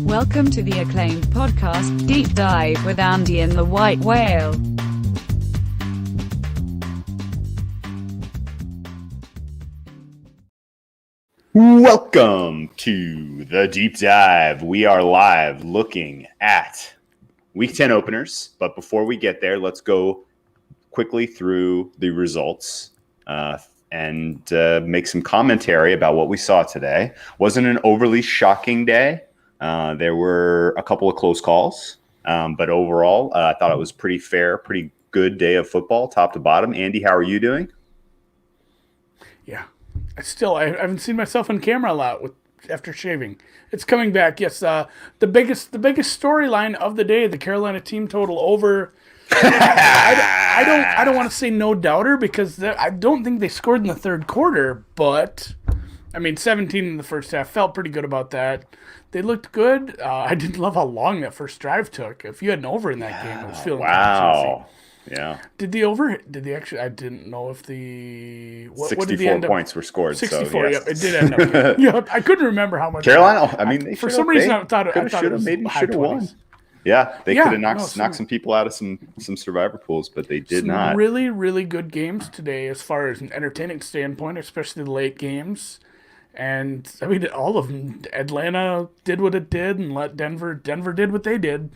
Welcome to the acclaimed podcast, Deep Dive with Andy and the White Whale. Welcome to the Deep Dive. We are live looking at Week 10 openers. But before we get there, let's go quickly through the results and make some commentary about what we saw today. Wasn't an overly shocking day. There were a couple of close calls, but overall, I thought it was pretty fair, pretty good day of football, top to bottom. Andy, how are you doing? Yeah, I haven't seen myself on camera a lot after shaving. It's coming back. Yes, the biggest storyline of the day, the Carolina team total over. I don't want to say no doubter because I don't think they scored in the third quarter, but I mean 17 in the first half. Felt pretty good about that. They looked good. I didn't love how long that first drive took. If you had an over in that game, I was feeling wow. Yeah. Did they actually? I didn't know if the 64 points were scored. 64. So, yes. Yep, it did end up. Yeah, I couldn't remember how much. Carolina. I mean, for some reason I thought it was maybe high should have 20s. won. Yeah, they could have knocked some people out of some survivor pools, but they did not. Really, really good games today as far as an entertaining standpoint, especially the late games. And I mean, all of them. Atlanta did what it did, and let Denver did what they did.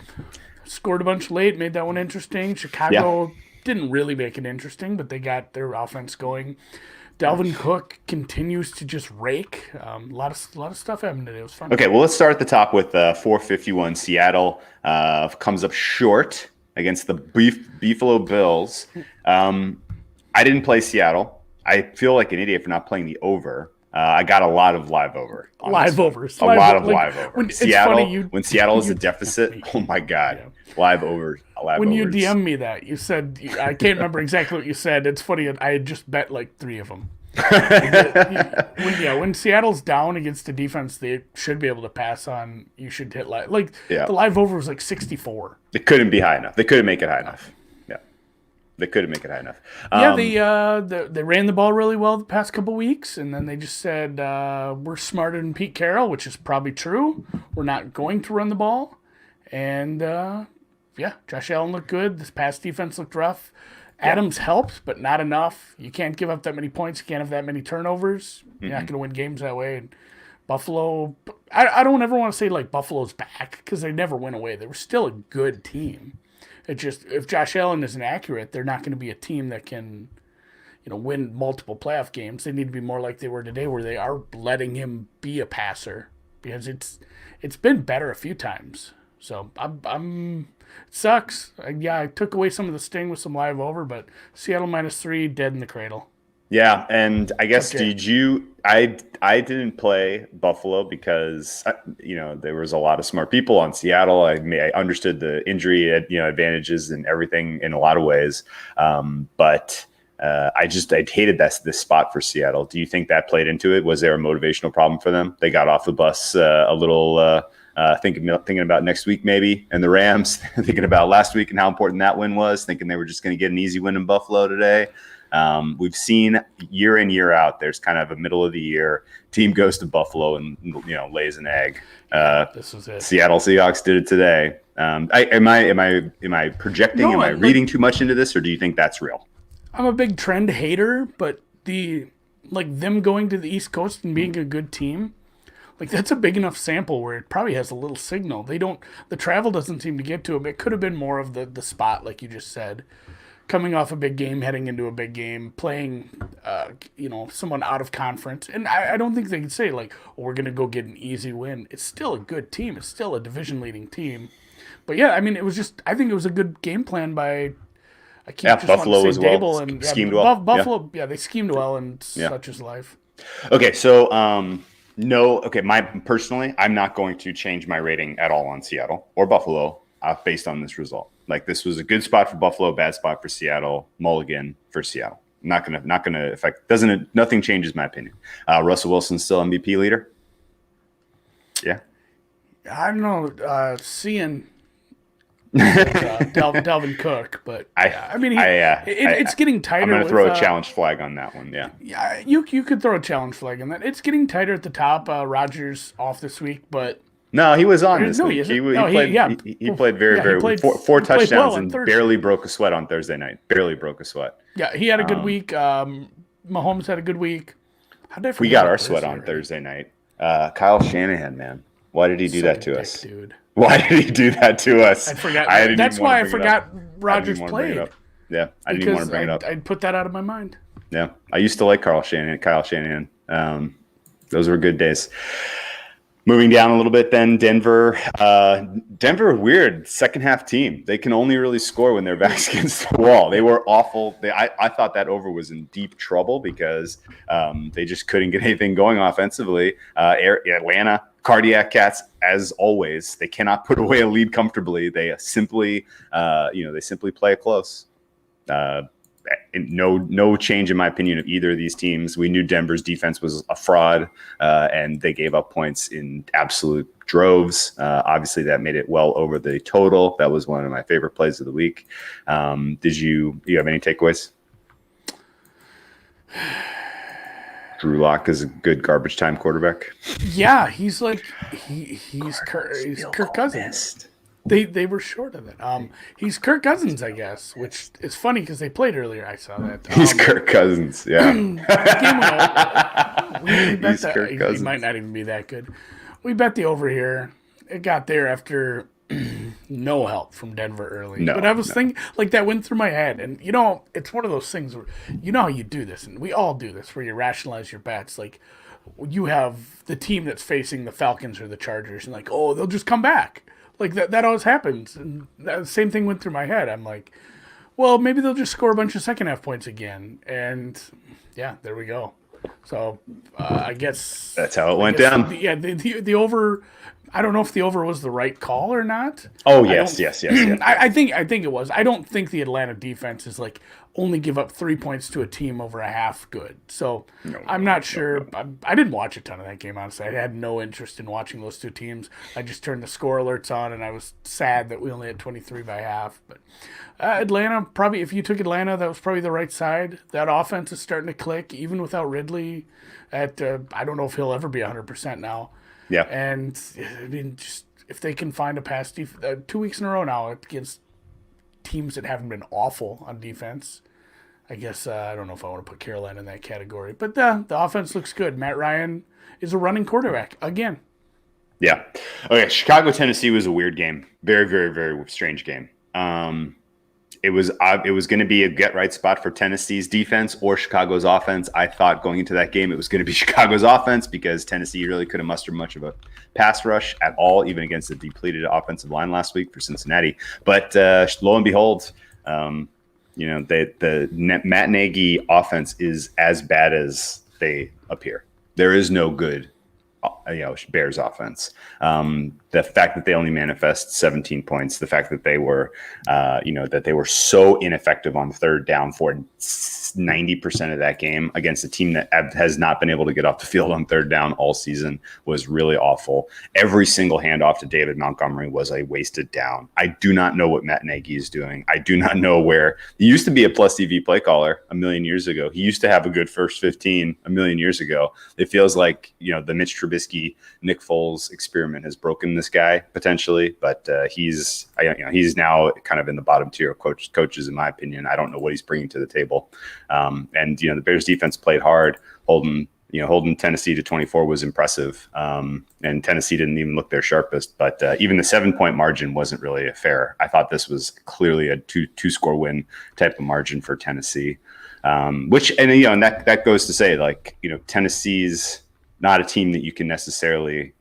Scored a bunch late, made that one interesting. Chicago didn't really make it interesting, but they got their offense going. Dalvin Cook continues to just rake. A lot of stuff happened today. It was fun. Okay, well, let's start at the top with 451. Seattle comes up short against the Buffalo Bills. I didn't play Seattle. I feel like an idiot for not playing the over. I got a lot of live over. Live overs. A lot of live over. When Seattle is a deficit, oh my God. Yeah. Live over. When you DM me that, you said, I can't remember exactly what you said. It's funny. I had just bet like 3 of them. When Seattle's down against a defense they should be able to pass on, you should hit live. The live over was like 64. It couldn't be high enough. They couldn't make it high enough. They couldn't make it high enough. They ran the ball really well the past couple weeks, and then they just said, we're smarter than Pete Carroll, which is probably true. We're not going to run the ball. And, Josh Allen looked good. This pass defense looked rough. Adams helped, but not enough. You can't give up that many points. You can't have that many turnovers. You're not going to win games that way. And Buffalo, I don't ever want to say, Buffalo's back, because they never went away. They were still a good team. It just, if Josh Allen isn't accurate, they're not going to be a team that can, win multiple playoff games. They need to be more like they were today, where they are letting him be a passer, because it's been better a few times. So it sucks. I took away some of the sting with some live over, but Seattle -3, dead in the cradle. Yeah, and I guess I didn't play Buffalo because there was a lot of smart people on Seattle. I understood the injury advantages and everything in a lot of ways, but I hated this spot for Seattle. Do you think that played into it? Was there a motivational problem for them? They got off the bus a little thinking about next week maybe, and the Rams, thinking about last week and how important that win was, thinking they were just going to get an easy win in Buffalo today. We've seen year in, year out, there's kind of a middle of the year team goes to Buffalo and, lays an egg. This was it. Seattle Seahawks did it today. Am I projecting? Am I reading too much into this, or do you think that's real? I'm a big trend hater, but them going to the East Coast and being a good team, that's a big enough sample where it probably has a little signal. The travel doesn't seem to get to them. It could have been more of the spot, like you just said. Coming off a big game, heading into a big game, playing, someone out of conference. And I don't think they can say, we're going to go get an easy win. It's still a good team. It's still a division-leading team. But, I mean, I think it was a good game plan by, Buffalo as well. Dable and, schemed well. Buffalo, they schemed well, and such is life. Okay, so, personally, I'm not going to change my rating at all on Seattle or Buffalo based on this result. This was a good spot for Buffalo, bad spot for Seattle, mulligan for Seattle. Not gonna affect. Nothing changes my opinion. Russell Wilson's still MVP leader. Yeah. I don't know. Seeing Dalvin Cook, but it's getting tighter. I'm going to throw a challenge flag on that one. Yeah, you could throw a challenge flag on that. It's getting tighter at the top. Rodgers off this week, but No, he was on Or- this no, week. he isn't. He No, played. yeah. He played very, Yeah, he very played- four he played touchdowns well on and Thursday. barely broke a sweat on Thursday night. Barely broke a sweat. Yeah, he had a good week. Mahomes had a good week. How did I We forget got about our sweat on already? Thursday night. Kyle Shanahan, man, why did he do Suck that a to dick, us? dude. Why did he do that to us? I forgot. didn't That's even wanna why I bring it up. forgot I didn't Rodgers even wanna bring it played. up. Yeah, I didn't even want to Because bring it up. I'd put that out of my mind. Yeah, I used to like Kyle Shanahan. Those were good days. Moving down a little bit, then Denver. Denver, weird second half team. They can only really score when their backs against the wall. They were awful. I thought that over was in deep trouble because they just couldn't get anything going offensively. Atlanta, cardiac cats as always. They cannot put away a lead comfortably. They simply, play it close. No change in my opinion of either of these teams. We knew Denver's defense was a fraud, and they gave up points in absolute droves. Obviously, that made it well over the total. That was one of my favorite plays of the week. Did you have any takeaways? Drew Lock is a good garbage time quarterback. Yeah, he's like he's Kirk Cousins. They were short of it. He's Kirk Cousins, I guess, which is funny because they played earlier. I saw that. He's Kirk Cousins. Yeah. We bet He's that Kirk he Cousins. might not even be that good. We bet the over here. It got there after no help from Denver early. No, but I was thinking, like, that went through my head. And, it's one of those things where, how you do this. And we all do this, where you rationalize your bets. Like, you have the team that's facing the Falcons or the Chargers. And, like, oh, they'll just come back. Like, that always happens. And that same thing went through my head. I'm like, well, maybe they'll just score a bunch of second half points again. And, yeah, there we go. So, I guess That's how it went down. The over. I don't know if the over was the right call or not. Oh, yes. I think it was. I don't think the Atlanta defense is like only give up 3 points to a team over a half good. So I'm not sure. I didn't watch a ton of that game, honestly. I had no interest in watching those two teams. I just turned the score alerts on, and I was sad that we only had 23 by half. But Atlanta, probably, if you took Atlanta, that was probably the right side. That offense is starting to click, even without Ridley. I don't know if he'll ever be 100% now. Yeah. And, I mean, just if they can find a pass 2 weeks in a row now against teams that haven't been awful on defense, I guess I don't know if I want to put Carolina in that category. But the offense looks good. Matt Ryan is a running quarterback again. Yeah. Okay. Chicago, Tennessee was a weird game. Very, very, very strange game. It was going to be a get right spot for Tennessee's defense or Chicago's offense. I thought going into that game it was going to be Chicago's offense because Tennessee really couldn't muster much of a pass rush at all, even against the depleted offensive line last week for Cincinnati. But lo and behold, the Matt Nagy offense is as bad as they appear. There is no good Bears offense. The fact that they only manifest 17 points, the fact that they were, that they were so ineffective on third down for 90% of that game against a team that has not been able to get off the field on third down all season was really awful. Every single handoff to David Montgomery was a wasted down. I do not know what Matt Nagy is doing. I do not know where he used to be a Plus TV play caller a million years ago. He used to have a good first 15 a million years ago. It feels like, the Mitch Trubisky, Nick Foles experiment has broken this guy potentially, but he's now kind of in the bottom tier of coaches, in my opinion. I don't know what he's bringing to the table. And the Bears defense played hard. Holding Tennessee to 24 was impressive. And Tennessee didn't even look their sharpest, but even the 7-point margin wasn't really fair. I thought this was clearly a two score win type of margin for Tennessee. And that goes to say, like, Tennessee's not a team that you can necessarily,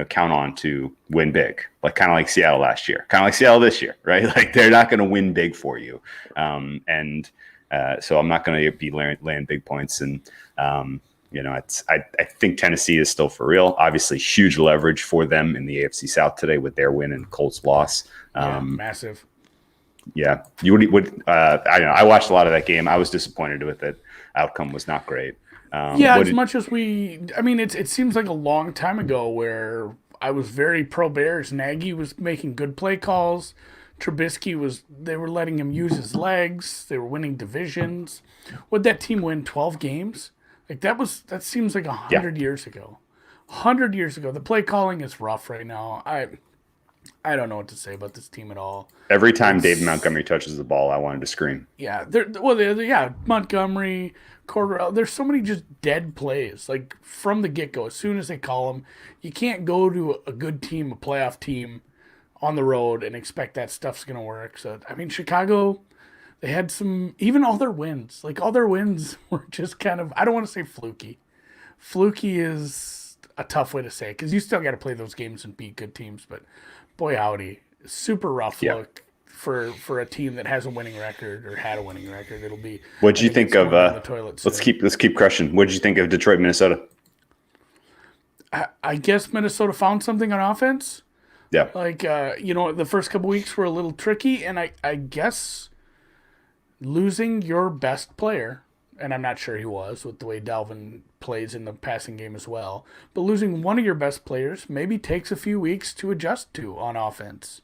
count on to win big, like kind of like Seattle last year, kind of like Seattle this year, right? Like they're not going to win big for you. So I'm not going to be laying big points. And, I think Tennessee is still for real. Obviously huge leverage for them in the AFC South today with their win and Colts loss. Massive. Yeah. You would I don't know. I watched a lot of that game. I was disappointed with it. Outcome was not great. Much as it seems like a long time ago where I was very pro Bears. Nagy was making good play calls. Trubisky they were letting him use his legs. They were winning divisions. Would that team win 12 games? Like that seems like 100 years ago. 100 years ago. The play calling is rough right now. I don't know what to say about this team at all. Every time David Montgomery touches the ball, I wanted to scream. Yeah, Montgomery, Cordell. There's so many just dead plays, like from the get go. As soon as they call them, you can't go to a good team, a playoff team, on the road and expect that stuff's gonna work. So I mean, Chicago, they had even all their wins were just kind of, I don't want to say fluky. Fluky is a tough way to say it because you still got to play those games and beat good teams. But boy, howdy, super rough look for a team that has a winning record or had a winning record. It'll be. What'd you think of? Let's keep crushing. What'd you think of Detroit, Minnesota? I guess Minnesota found something on offense. Yeah. Like the first couple weeks were a little tricky, and I guess losing your best player, and I'm not sure he was with the way Dalvin plays in the passing game as well, but losing one of your best players maybe takes a few weeks to adjust to on offense.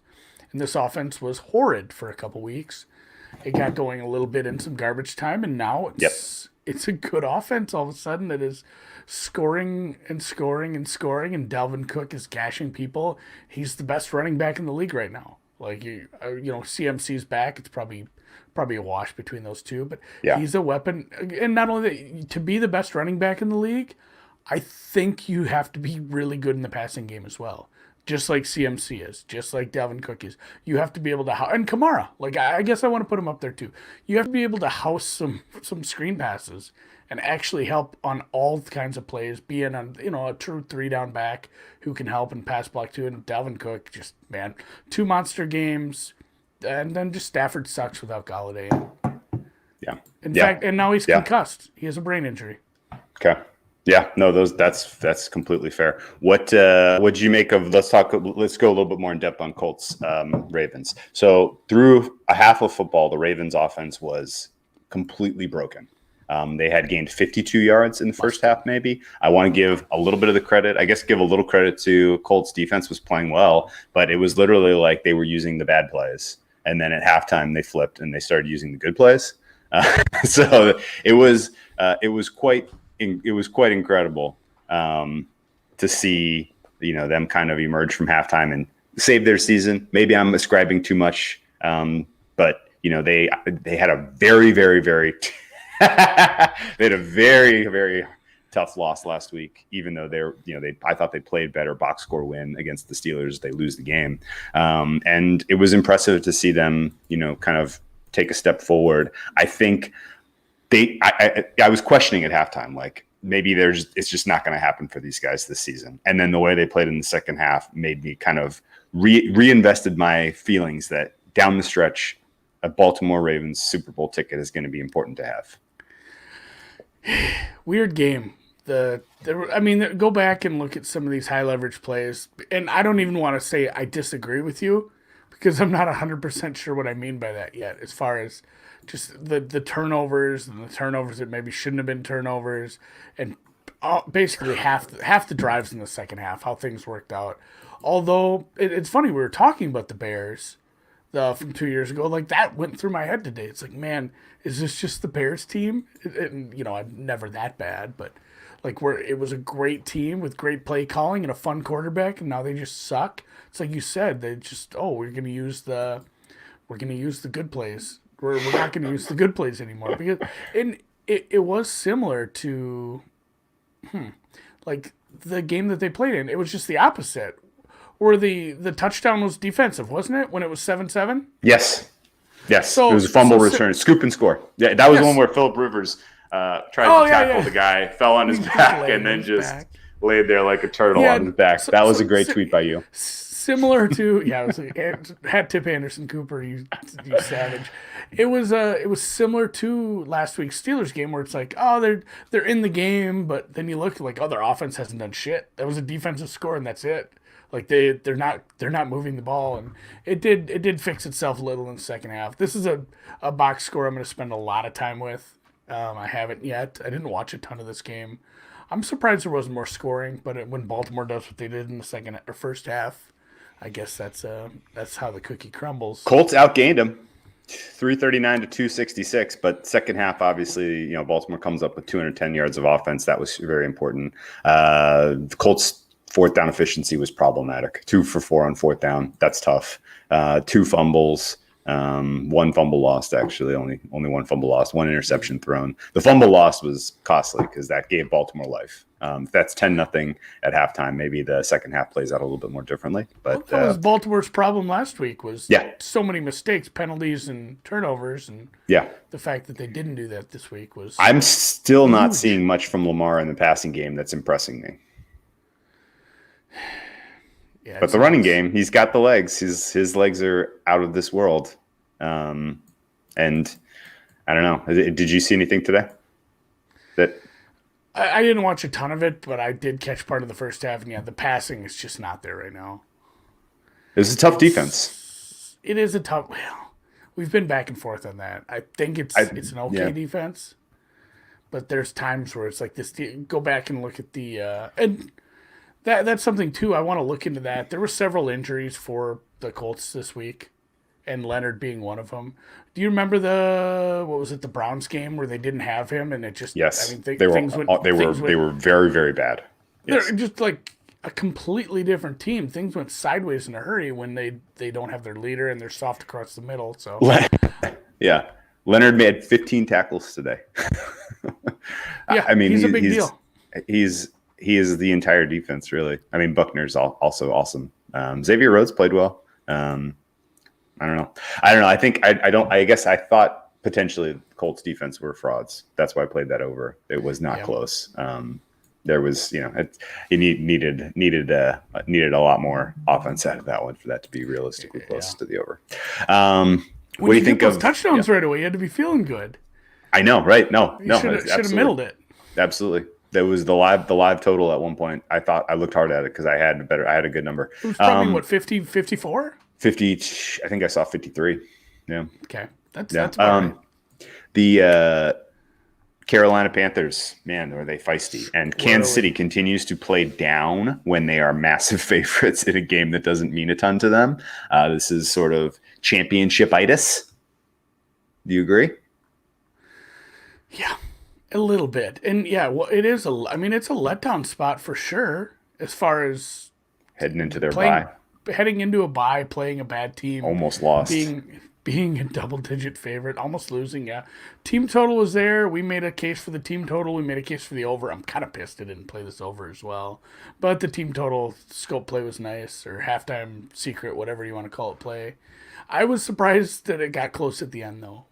And this offense was horrid for a couple weeks. It got going a little bit in some garbage time, and now it's a good offense all of a sudden that is scoring and scoring and scoring, and Dalvin Cook is gashing people. He's the best running back in the league right now. Like CMC's back. It's probably a wash between those two, but he's a weapon. And not only that, to be the best running back in the league, I think you have to be really good in the passing game as well. Just like CMC is, just like Dalvin Cook is. You have to be able to and Kamara. Like I guess I want to put him up there too. You have to be able to house some screen passes and actually help on all kinds of plays. Being on a true 3-down back who can help and pass block too. And Dalvin Cook, just man, 2 monster games. And then just Stafford sucks without Golladay. Yeah. In fact, and now he's concussed. He has a brain injury. Okay. Yeah. No, that's completely fair. What'd you make of? Let's go a little bit more in depth on Colts Ravens. So through a half of football, the Ravens offense was completely broken. They had gained 52 yards in the first half, maybe. I want to give a little bit of the credit. I guess give a little credit to Colts defense was playing well, but it was literally like they were using the bad plays. And then at halftime, they flipped and they started using the good plays. So it was quite incredible to see them kind of emerge from halftime and save their season. Maybe I'm ascribing too much, but they had a very very very they had a very very tough loss last week, even though I thought they played better box score win against the Steelers. They lose the game. And it was impressive to see them, kind of take a step forward. I think I was questioning at halftime, like maybe it's just not going to happen for these guys this season. And then the way they played in the second half made me kind of reinvested my feelings that down the stretch, a Baltimore Ravens Super Bowl ticket is going to be important to have. Weird game. Go back and look at some of these high leverage plays, and I don't even want to say I disagree with you because I'm not 100% sure what I mean by that yet. As far as just the turnovers and the turnovers that maybe shouldn't have been turnovers, and basically half the drives in the second half, how things worked out. Although it's funny, we were talking about the Bears from 2 years ago, like that went through my head today. It's like, man, is this just the Bears team? I'm never that bad, but like it was a great team with great play calling and a fun quarterback, and now they just suck. It's like you said, they just we're gonna use the good plays. We're not gonna use the good plays anymore because it was similar to like the game that they played in. It was just the opposite. Where the touchdown was defensive, wasn't it? When it was 7-7? Yes. So, it was a fumble return, scoop and score. Yeah, that was one where Philip Rivers tried to tackle the guy, fell on his back, and then just laid there like a turtle on his back. That was a great tweet by you. Similar to it was like, hat tip Anderson Cooper, you savage. It was similar to last week's Steelers game where it's like, they're in the game, but then you look like their offense hasn't done shit. That was a defensive score and that's it. Like they're not moving the ball, and it did fix itself a little in the second half. This is a box score I'm going to spend a lot of time with. I haven't yet. I didn't watch a ton of this game. I'm surprised there wasn't more scoring, but when Baltimore does what they did in the second or first half, I guess that's how the cookie crumbles. Colts outgained them. 339 to 266, but second half, obviously, Baltimore comes up with 210 yards of offense. That was very important. The Colts' fourth down efficiency was problematic. 2 for 4 on fourth down. That's tough. 2 fumbles. 1 fumble lost, actually. Only one fumble lost. 1 interception thrown. The fumble lost was costly because that gave Baltimore life. If that's 10-0 at halftime, maybe the second half plays out a little bit more differently. But that was Baltimore's problem last week. Was so many mistakes, penalties, and turnovers, and the fact that they didn't do that this week was. I'm still not seeing much from Lamar in the passing game that's impressing me. Yeah, but the running game, he's got the legs. His legs are out of this world. And I don't know. Did you see anything today? I didn't watch a ton of it, but I did catch part of the first half. And the passing is just not there right now. It's a tough defense. It is a tough. Well, we've been back and forth on that. I think it's an okay defense, but there's times where it's like this. Go back and look at the and. That's something, too. I want to look into that. There were several injuries for the Colts this week, and Leonard being one of them. Do you remember the Browns game where they didn't have him, and it just... Yes, I mean, they were very, very bad. Yes. They're just like a completely different team. Things went sideways in a hurry when they don't have their leader, and they're soft across the middle. So yeah. Leonard made 15 tackles today. Yeah, I mean, he's a big deal. He is the entire defense, really. I mean, Buckner's also awesome. Xavier Rhodes played well. I don't know. I guess I thought potentially the Colts defense were frauds. That's why I played that over. It was not close. There was, it needed a lot more offense out of that one for that to be realistically close to the over. What do you think of touchdowns right away? You had to be feeling good. I know, right? No, should have middled it. Absolutely. There was the live total at one point. I thought I looked hard at it because I had a good number. It was probably 50, 54? 50. I think I saw 53. Yeah. Okay. That's about right. The Carolina Panthers, man, are they feisty. And Kansas City continues to play down when they are massive favorites in a game that doesn't mean a ton to them. This is sort of championship-itis. Do you agree? Yeah. A little bit. And it is it's a letdown spot for sure as far as heading into their bye. Heading into a bye, playing a bad team. Almost lost. Being a double-digit favorite, almost losing, Team total was there. We made a case for the team total. We made a case for the over. I'm kind of pissed I didn't play this over as well. But the team total scope play was nice, or halftime secret, whatever you want to call it, play. I was surprised that it got close at the end, though.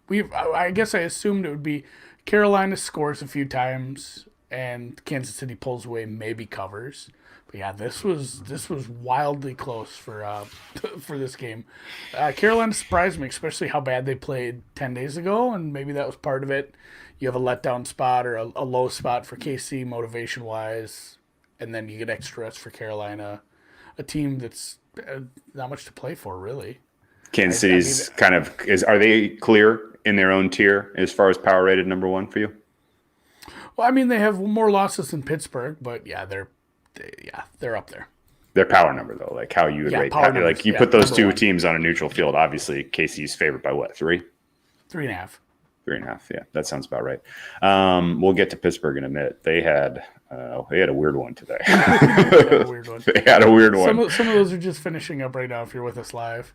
I guess I assumed it would be Carolina scores a few times and Kansas City pulls away, maybe covers. But yeah, this was wildly close for this game. Carolina surprised me, especially how bad they played 10 days ago, and maybe that was part of it. You have a letdown spot or a low spot for KC motivation wise, and then you get extra rest for Carolina, a team that's not much to play for really. Kansas City's are they clear in their own tier as far as power rated number one for you? Well, I mean, they have more losses than Pittsburgh, but they're up there. Their power number though, like how you would rate, like you put those two teams on a neutral field. Obviously, KC's favored by what, 3? 3.5. 3.5. Yeah, that sounds about right. We'll get to Pittsburgh in a minute. They had a weird one today. They had a weird one. Some of those are just finishing up right now. If you're with us live.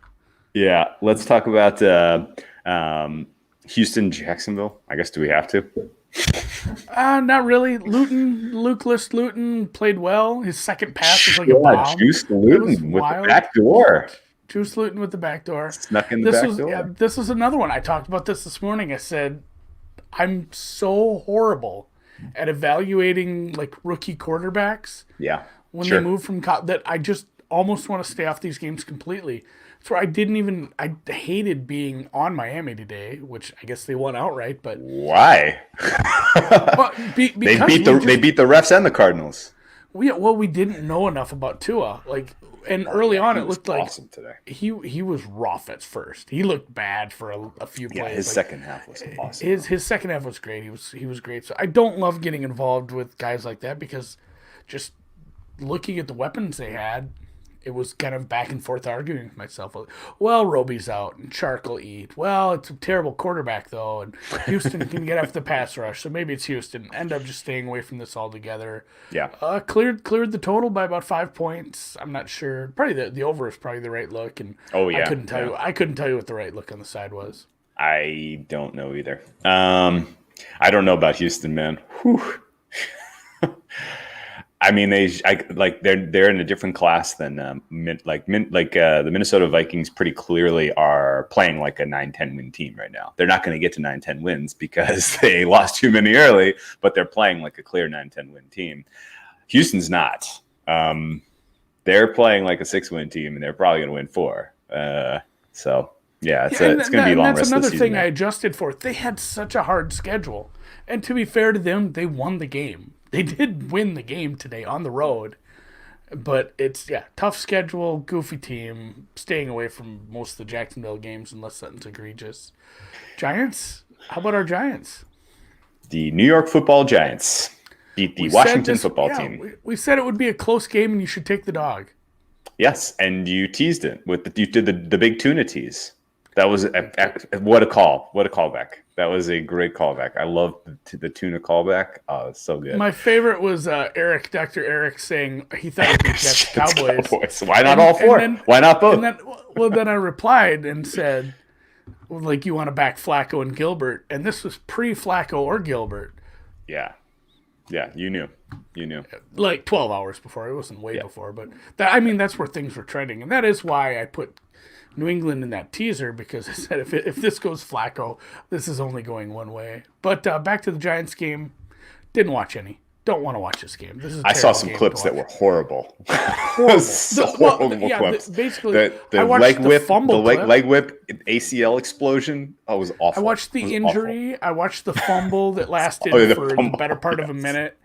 Yeah, let's talk about Houston, Jacksonville. I guess, do we have to? Not really. Luke Luton played well. His second pass was like a bomb. Juice Luton with the back door. Juice Luton with the back door. Snuck in the back door. Yeah, this was another one. I talked about this morning. I said, I'm so horrible at evaluating like rookie quarterbacks. Yeah. When they move from that I just almost want to stay off these games completely. So I hated being on Miami today, which I guess they won outright. But why? Well, they beat the refs and the Cardinals. We didn't know enough about Tua. Early on, it looked like awesome today. He was rough at first. He looked bad for a few plays. Yeah, his second half was awesome. His second half was great. He was great. So I don't love getting involved with guys like that because just looking at the weapons they had. it was kind of back and forth arguing with myself. Well, Roby's out and Chark will eat. Well, it's a terrible quarterback though, and Houston can get after the pass rush, so maybe it's Houston. End up just staying away from this altogether. Yeah. Cleared the total by about 5 points. I'm not sure. Probably the over is probably the right look, and I couldn't tell you. I couldn't tell you what the right look on the side was. I don't know either. I don't know about Houston, man. Whew. I mean, they're in a different class than the Minnesota Vikings. Pretty clearly are playing like a 9-10 win team right now. They're not going to get to 9-10 wins because they lost too many early, but they're playing like a clear 9-10 win team. Houston's not. They're playing like a 6-win team, and they're probably going to win 4. So yeah, it's going to be a long rest of the season. That's another thing I adjusted for. They had such a hard schedule, and to be fair to them, they won the game. They did win the game today on the road, but it's tough schedule, goofy team, staying away from most of the Jacksonville games unless something's egregious. Giants? How about our Giants? The New York Football Giants beat the Washington football team. We said it would be a close game and you should take the dog. Yes, and you teased it you did the big tuna tease. That was what a call! What a callback! That was a great callback. I love the tuna callback. Oh, it's so good. My favorite was Dr. Eric saying he thought it was Jets Cowboys. Why not all 4? Why not both? Then I replied and said, like, you want to back Flacco and Gilbert, and this was pre-Flacco or Gilbert. Yeah, you knew. Like 12 hours before. It wasn't way before, but that's where things were trending, and that is why I put New England in that teaser, because I said if this goes Flacco, this is only going one way. But back to the Giants game, didn't watch any. Don't want to watch this game. This is I saw some clips that were horrible. Clips. Basically, the I watched leg the whip, fumble leg whip, ACL explosion. Oh, it was awful. I watched the injury. Awful. I watched the fumble that lasted for the better part of a minute.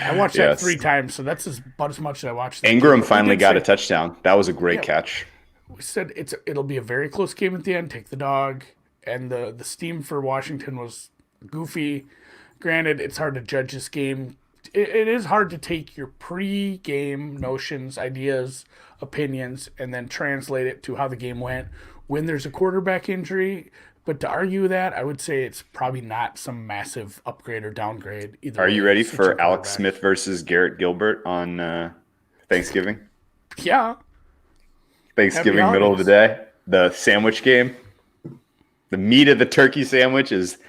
I watched that 3 times, so that's about as much as I watched. Ingram finally got a touchdown. That was a great catch. We said it'll be a very close game at the end. Take the dog, and the steam for Washington was goofy. Granted, it's hard to judge this game. It is hard to take your pre-game notions, ideas, opinions, and then translate it to how the game went when there's a quarterback injury. But to argue that, I would say it's probably not some massive upgrade or downgrade. Either Are you ready for Alex Smith versus Garrett Gilbert on Thanksgiving? Yeah. Thanksgiving, middle of the day, the sandwich game. The meat of the turkey sandwich is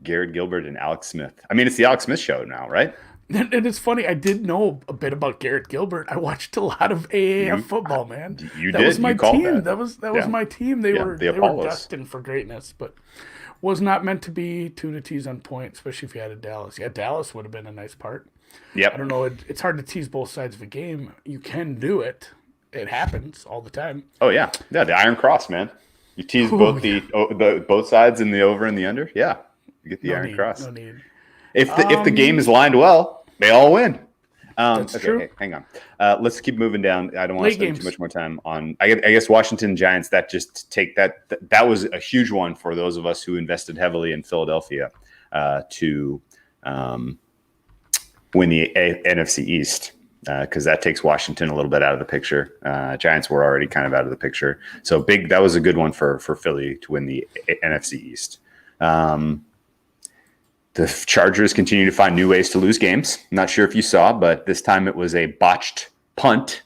Garrett Gilbert and Alex Smith. I mean, it's the Alex Smith show now, right? And it's funny, I did know a bit about Garrett Gilbert. I watched a lot of AAF football, man. That was my team. That was my team. They were destined for greatness, but was not meant to be tuna tease on point, especially if you had a Dallas. Yeah, Dallas would have been a nice part. Yep. I don't know. It's hard to tease both sides of a game. You can do it. It happens all the time. Oh yeah, the Iron Cross, man. You tease both both sides in the over and the under. Yeah, you get the Iron Cross. No need. If the game is lined well, they all win. That's true. Hey, hang on. Let's keep moving down. I don't want to spend too much more time on. I guess Washington Giants. That was a huge one for those of us who invested heavily in Philadelphia to win the NFC East. Because that takes Washington a little bit out of the picture. Giants were already kind of out of the picture. So that was a good one for Philly to win the NFC East. The Chargers continue to find new ways to lose games. Not sure if you saw, but this time it was a botched punt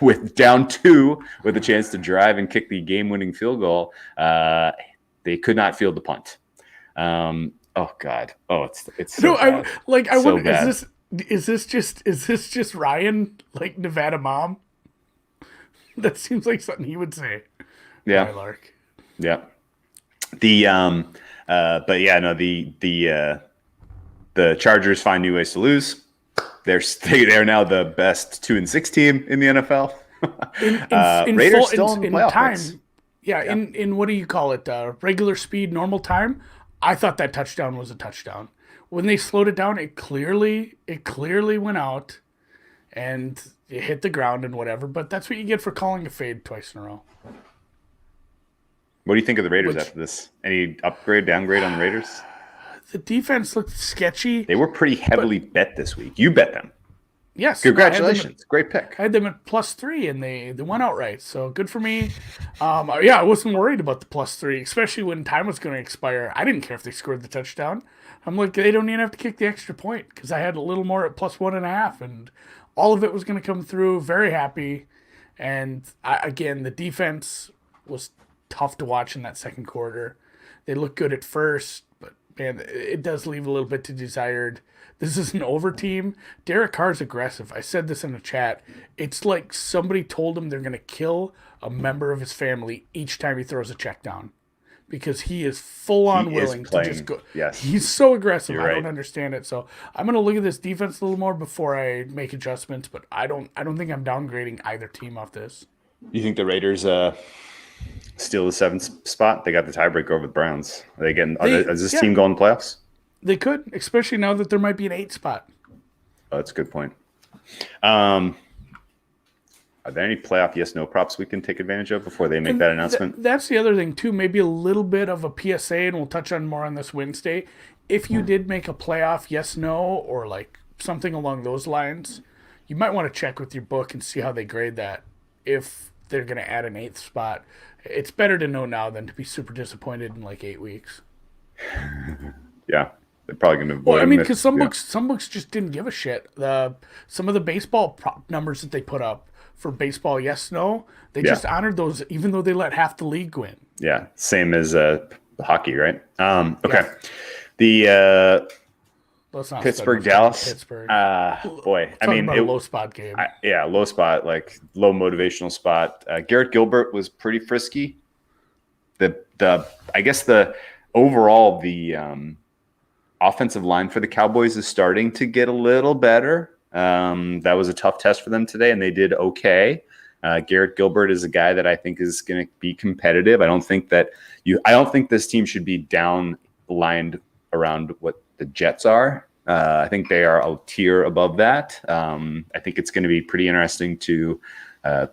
with down 2 with a chance to drive and kick the game-winning field goal. They could not field the punt. Oh God! Oh, it's so bad. I so wonder, bad. Is this just Ryan, like Nevada mom? That seems like something he would say. Yeah. Lark. Yeah. But yeah, no, the Chargers find new ways to lose. They're now the best 2-6 team in the NFL. Raiders still in the playoff mix. Yeah, in what do you call it? Regular speed, normal time. I thought that touchdown was a touchdown. When they slowed it down, it clearly went out, and it hit the ground and whatever. But that's what you get for calling a fade twice in a row. What do you think of the Raiders after this? Any upgrade, downgrade on the Raiders? The defense looked sketchy. They were pretty heavily bet this week. You bet them. Yes. Congratulations. Great pick. I had them at +3, and they went outright. So good for me. Yeah, I wasn't worried about the +3, especially when time was going to expire. I didn't care if they scored the touchdown. I'm like, they don't even have to kick the extra point because I had a little more at +1.5, and all of it was going to come through. Very happy. And again, the defense was tough to watch in that second quarter. They looked good at first, but man, it does leave a little bit to desired. This is an over team. Derek Carr's aggressive. I said this in the chat. It's like somebody told him they're going to kill a member of his family each time he throws a check down, because he is full on willing to just go. Yes. He's so aggressive. You're I right. don't understand it. So I'm going to look at this defense a little more before I make adjustments, but I don't think I'm downgrading either team off this. You think the Raiders steal the 7th spot? They got the tiebreaker over the Browns. Are they getting? Is this team going to the playoffs? They could, especially now that there might be an 8 spot. Oh, that's a good point. Are there any playoff yes/no props we can take advantage of before they make that announcement? That's the other thing too. Maybe a little bit of a PSA, and we'll touch on more on this Wednesday. If you did make a playoff yes/no or like something along those lines, you might want to check with your book and see how they grade that. If they're going to add an 8th spot, it's better to know now than to be super disappointed in like 8 weeks. Yeah. They're probably going to avoid. Well, I mean, them because some books just didn't give a shit. Some of the baseball prop numbers that they put up for baseball, yes, no, they just honored those, even though they let half the league win. Yeah, same as hockey, right? Okay, the Let's not Pittsburgh, spend much time on Dallas. Pittsburgh. Boy, I Talking mean, about a low spot game. low spot, like low motivational spot. Garrett Gilbert was pretty frisky. I guess the overall offensive line for the Cowboys is starting to get a little better. That was a tough test for them today, and they did okay. Garrett Gilbert is a guy that I think is going to be competitive. I don't think this team should be down-lined around what the Jets are. I think they are a tier above that. I think it's going to be pretty interesting to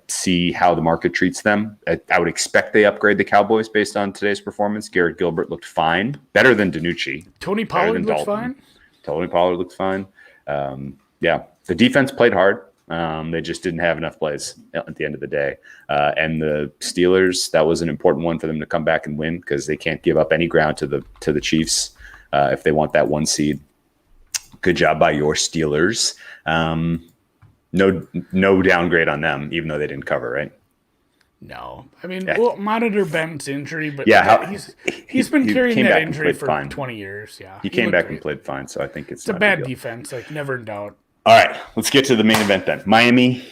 see how the market treats them. I would expect they upgrade the Cowboys based on today's performance. Garrett Gilbert looked fine, better than DiNucci. Tony Pollard looked fine. Tony Pollard looked fine. Yeah, the defense played hard. They just didn't have enough plays at the end of the day. And the Steelers, that was an important one for them to come back and win because they can't give up any ground to the Chiefs if they want that 1 seed. Good job by your Steelers. No downgrade on them, even though they didn't cover, right? No, I mean, we'll monitor Ben's injury, but he's been he carrying came that back and injury played for fine. 20 years. Yeah, He came back and played fine, so I think it's a bad defense, like never in doubt. All right, let's get to the main event then. Miami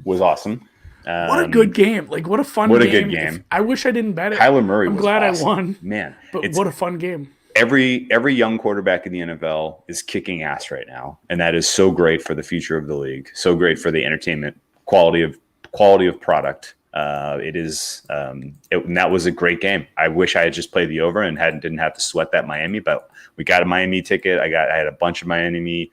was awesome. What a good game! Like what a fun game. What a good game. I wish I didn't bet it. Kyler Murray I'm was glad awesome. I won. Man, but what a fun game. Every young quarterback in the NFL is kicking ass right now, and that is so great for the future of the league. So great for the entertainment quality of product. It is, and that was a great game. I wish I had just played the over and didn't have to sweat that Miami, but we got a Miami ticket. I had a bunch of Miami,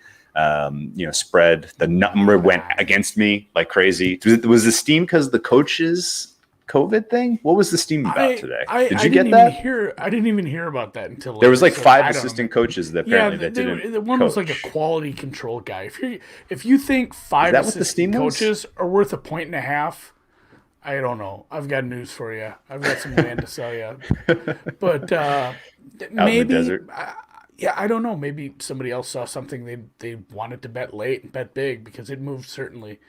spread. The number went against me like crazy. Was the steam because of the coaches COVID thing? What was the steam about today? Did you get that? I didn't even hear about that until there was like 5 assistant coaches that apparently didn't. The one was like a quality control guy. If you think 5 assistant coaches are worth $1.50, I don't know. I've got news for you. I've got some land to sell you. But maybe, I don't know. Maybe somebody else saw something they wanted to bet late and bet big because it moved certainly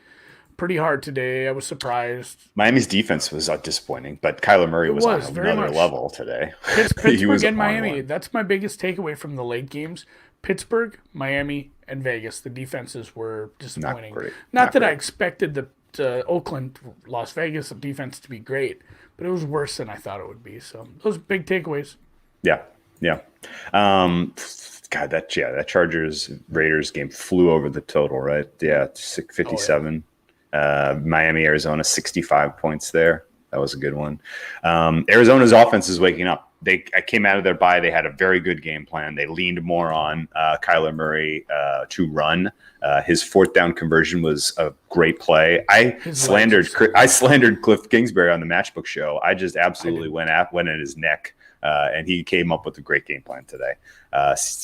pretty hard today. I was surprised. Miami's defense was disappointing, but Kyler Murray was on another level today. Pittsburgh and Miami. That's my biggest takeaway from the late games. Pittsburgh, Miami, and Vegas. The defenses were disappointing. Not that I expected the Oakland, Las Vegas defense to be great, but it was worse than I thought it would be. So those are big takeaways. Yeah. God, that Chargers Raiders game flew over the total, right? Yeah, 57. Miami, Arizona, 65 points there. That was a good one. Arizona's offense is waking up. They came out of their bye. They had a very good game plan. They leaned more on Kyler Murray to run. His 4th down conversion was a great play. I slandered Cliff Kingsbury on the Matchbook show. I just absolutely went at his neck and he came up with a great game plan today.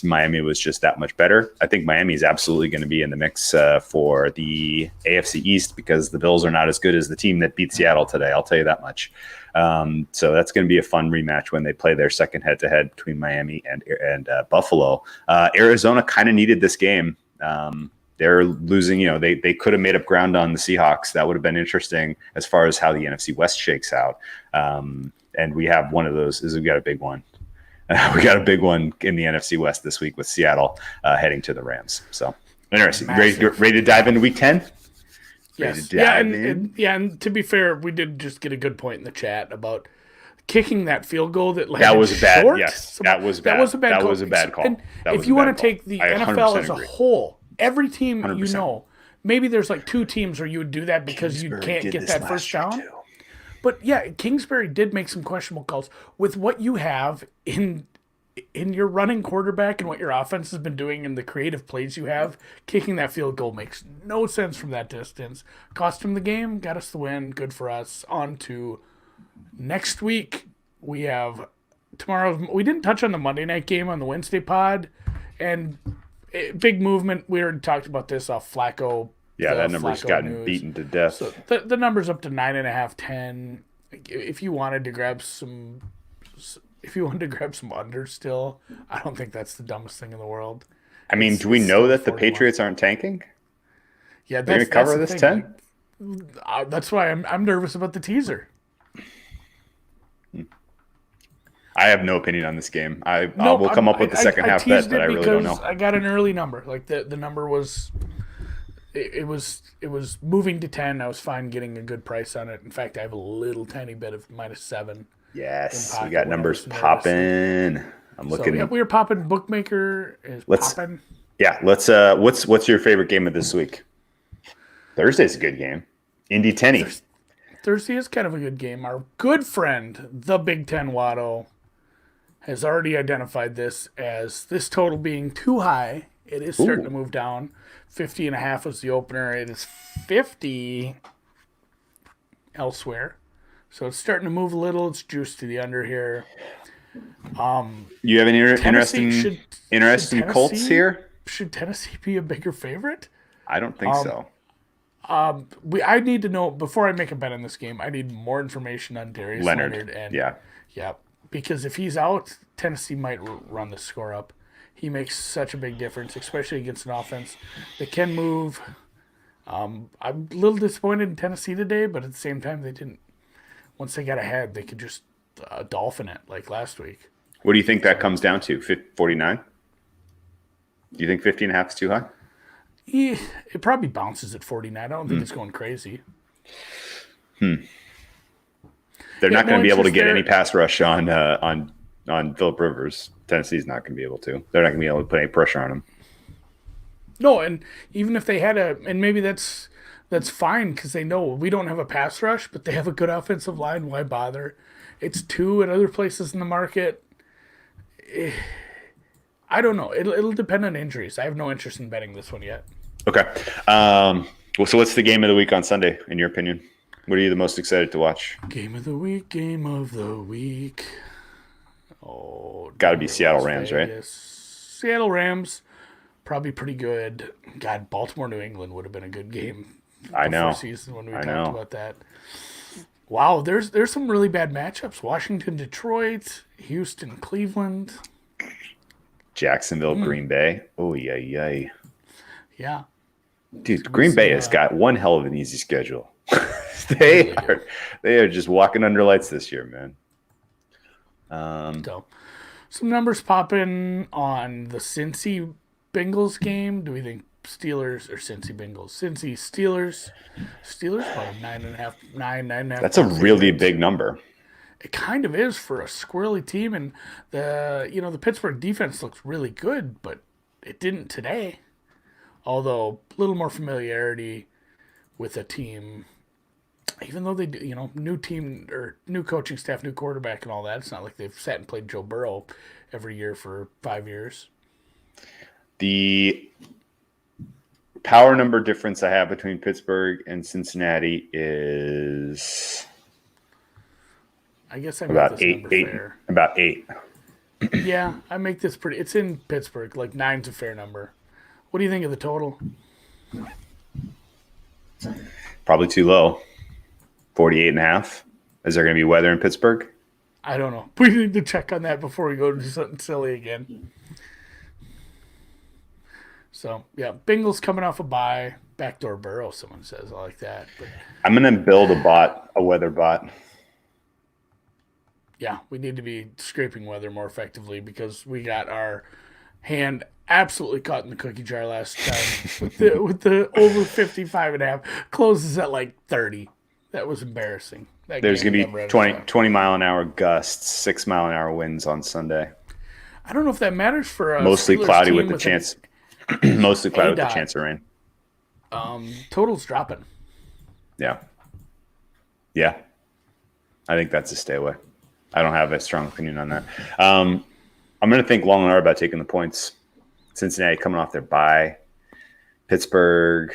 Miami was just that much better. I think Miami is absolutely going to be in the mix for the AFC East because the Bills are not as good as the team that beat Seattle today. I'll tell you that much. So that's going to be a fun rematch when they play their second head-to-head between Miami and Buffalo. Arizona kind of needed this game. They're losing, they could have made up ground on the Seahawks. That would have been interesting as far as how the NFC West shakes out. And we have one of those. We got a big one. We got a big one in the NFC West this week with Seattle heading to the Rams. So interesting. Ready to dive into Week 10? Yes. And to be fair, we did just get a good point in the chat about kicking that field goal that was bad. Short. Yes, that was bad. That was a bad call. That was a bad call. And if you want to take the NFL as a whole, every team 100%. maybe there's like 2 teams where you would do that because you can't get that first down. But yeah, Kingsbury did make some questionable calls with what you have in your running quarterback and what your offense has been doing and the creative plays you have. Kicking that field goal makes no sense from that distance. Cost him the game, got us the win. Good for us. On to next week. We have tomorrow. We didn't touch on the Monday night game on the Wednesday pod, and big movement. We already talked about this off Flacco. Yeah, that number's gotten beaten to death. So the number's up to 9.5, 10. If you wanted to grab some unders still, I don't think that's the dumbest thing in the world. I mean, do we know that the Patriots aren't tanking? Yeah, they're going to cover this 10. That's why I'm nervous about the teaser. I have no opinion on this game. We'll come up with the second half bet, but I really don't know. I got an early number. Like the number was. It was moving to 10. I was fine getting a good price on it. In fact, I have a little tiny bit of -7. Yes, we got numbers popping. I'm looking. So, we were popping. Bookmaker is popping. Yeah, let's. What's your favorite game of this week? Thursday's a good game. Indy Tenny. Thursday is kind of a good game. Our good friend, the Big Ten Watto, has already identified this as this total being too high. It is starting to move down. 50.5 was the opener. It is 50 elsewhere. So it's starting to move a little. It's juiced to the under here. You have any interesting Colts here? Should Tennessee be a bigger favorite? I don't think so. I need to know, before I make a bet on this game, I need more information on Darius Leonard. And yeah, because if he's out, Tennessee might run the score up. He makes such a big difference, especially against an offense that can move. I'm a little disappointed in Tennessee today, but at the same time, they didn't. Once they got ahead, they could just dolphin it like last week. What do you think that comes down to? 49? Do you think 50.5 is too high? Yeah, it probably bounces at 49. I don't think it's going crazy. They're not going to be able to get any pass rush on Phillip Rivers. Tennessee's not going to be able to. They're not going to be able to put any pressure on him. No, and even if they had and maybe that's fine because they know we don't have a pass rush, but they have a good offensive line. Why bother? It's 2 at other places in the market. I don't know. It'll depend on injuries. I have no interest in betting this one yet. Okay. So what's the game of the week on Sunday, in your opinion? What are you the most excited to watch? Game of the week. Oh, got to be Seattle Rams, right? Seattle Rams, probably pretty good. God, Baltimore, New England would have been a good game. I know. Season when we talked about that. Wow, there's some really bad matchups. Washington, Detroit, Houston, Cleveland, Jacksonville, Green Bay. Oh yeah. Yeah. Dude, Green Bay has got one hell of an easy schedule. They are just walking under lights this year, man. So, some numbers popping on the Cincy Bengals game. Do we think Steelers or Cincy Bengals? Cincy Steelers. Steelers about 9.5, 9.5. That's a really big number. It kind of is for a squirrely team, and the Pittsburgh defense looks really good, but it didn't today. Although a little more familiarity with a team. Even though they do, new team or new coaching staff, new quarterback and all that, it's not like they've sat and played Joe Burrow every year for 5 years. The power number difference I have between Pittsburgh and Cincinnati is I guess I make About this eight, number eight, fair. about 8. Yeah, I make this pretty. It's in Pittsburgh. Like 9's a fair number. What do you think of the total? Probably too low. 48.5. Is there going to be weather in Pittsburgh? I don't know. We need to check on that before we go to something silly again. So yeah, Bengals coming off a bye. Backdoor Burrow, someone says. I like that. But I'm going to build a weather bot. yeah, we need to be scraping weather more effectively because we got our hand absolutely caught in the cookie jar last time with the over 55.5. Closes at like 30. That was embarrassing. There's going to be 20 mile an hour gusts, 6 mile an hour winds on Sunday. I don't know if that matters for a Mostly Steelers cloudy team with the chance. Mostly cloudy with the chance of rain. Total's dropping. Yeah. Yeah. I think that's a stay away. I don't have a strong opinion on that. I'm going to think long and hard about taking the points. Cincinnati coming off their bye. Pittsburgh.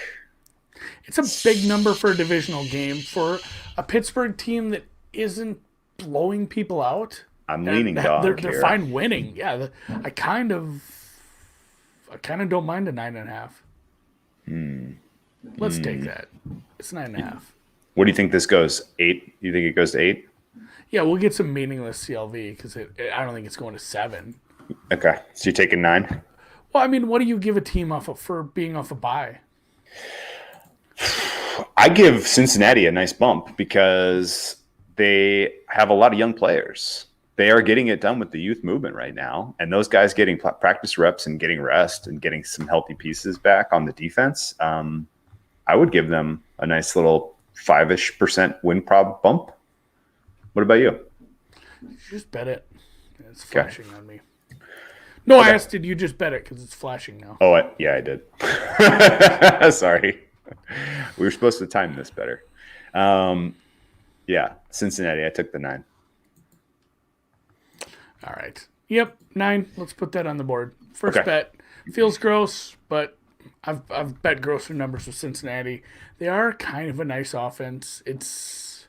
It's a big number for a divisional game for a Pittsburgh team that isn't blowing people out. I'm leaning dog They're here. fine winning. Yeah, I kind of don't mind a 9.5. Let's take that. It's 9.5. What do you think this goes? 8? You think it goes to 8? Yeah, we'll get some meaningless CLV because I don't think it's going to 7. Okay, so you're taking 9. Well, I mean, what do you give a team for being off a bye? I give Cincinnati a nice bump because they have a lot of young players. They are getting it done with the youth movement right now, and those guys getting practice reps and getting rest and getting some healthy pieces back on the defense. I would give them a nice little 5-ish% win prob bump. What about you? Just bet it. It's flashing on me. No, I asked, did you just bet it because it's flashing now? Oh, I did. Sorry. We were supposed to time this better. Yeah, Cincinnati. I took the 9. All right. Yep, 9. Let's put that on the board. First Okay. bet. Feels gross, but I've bet grosser numbers with Cincinnati. They are kind of a nice offense. It's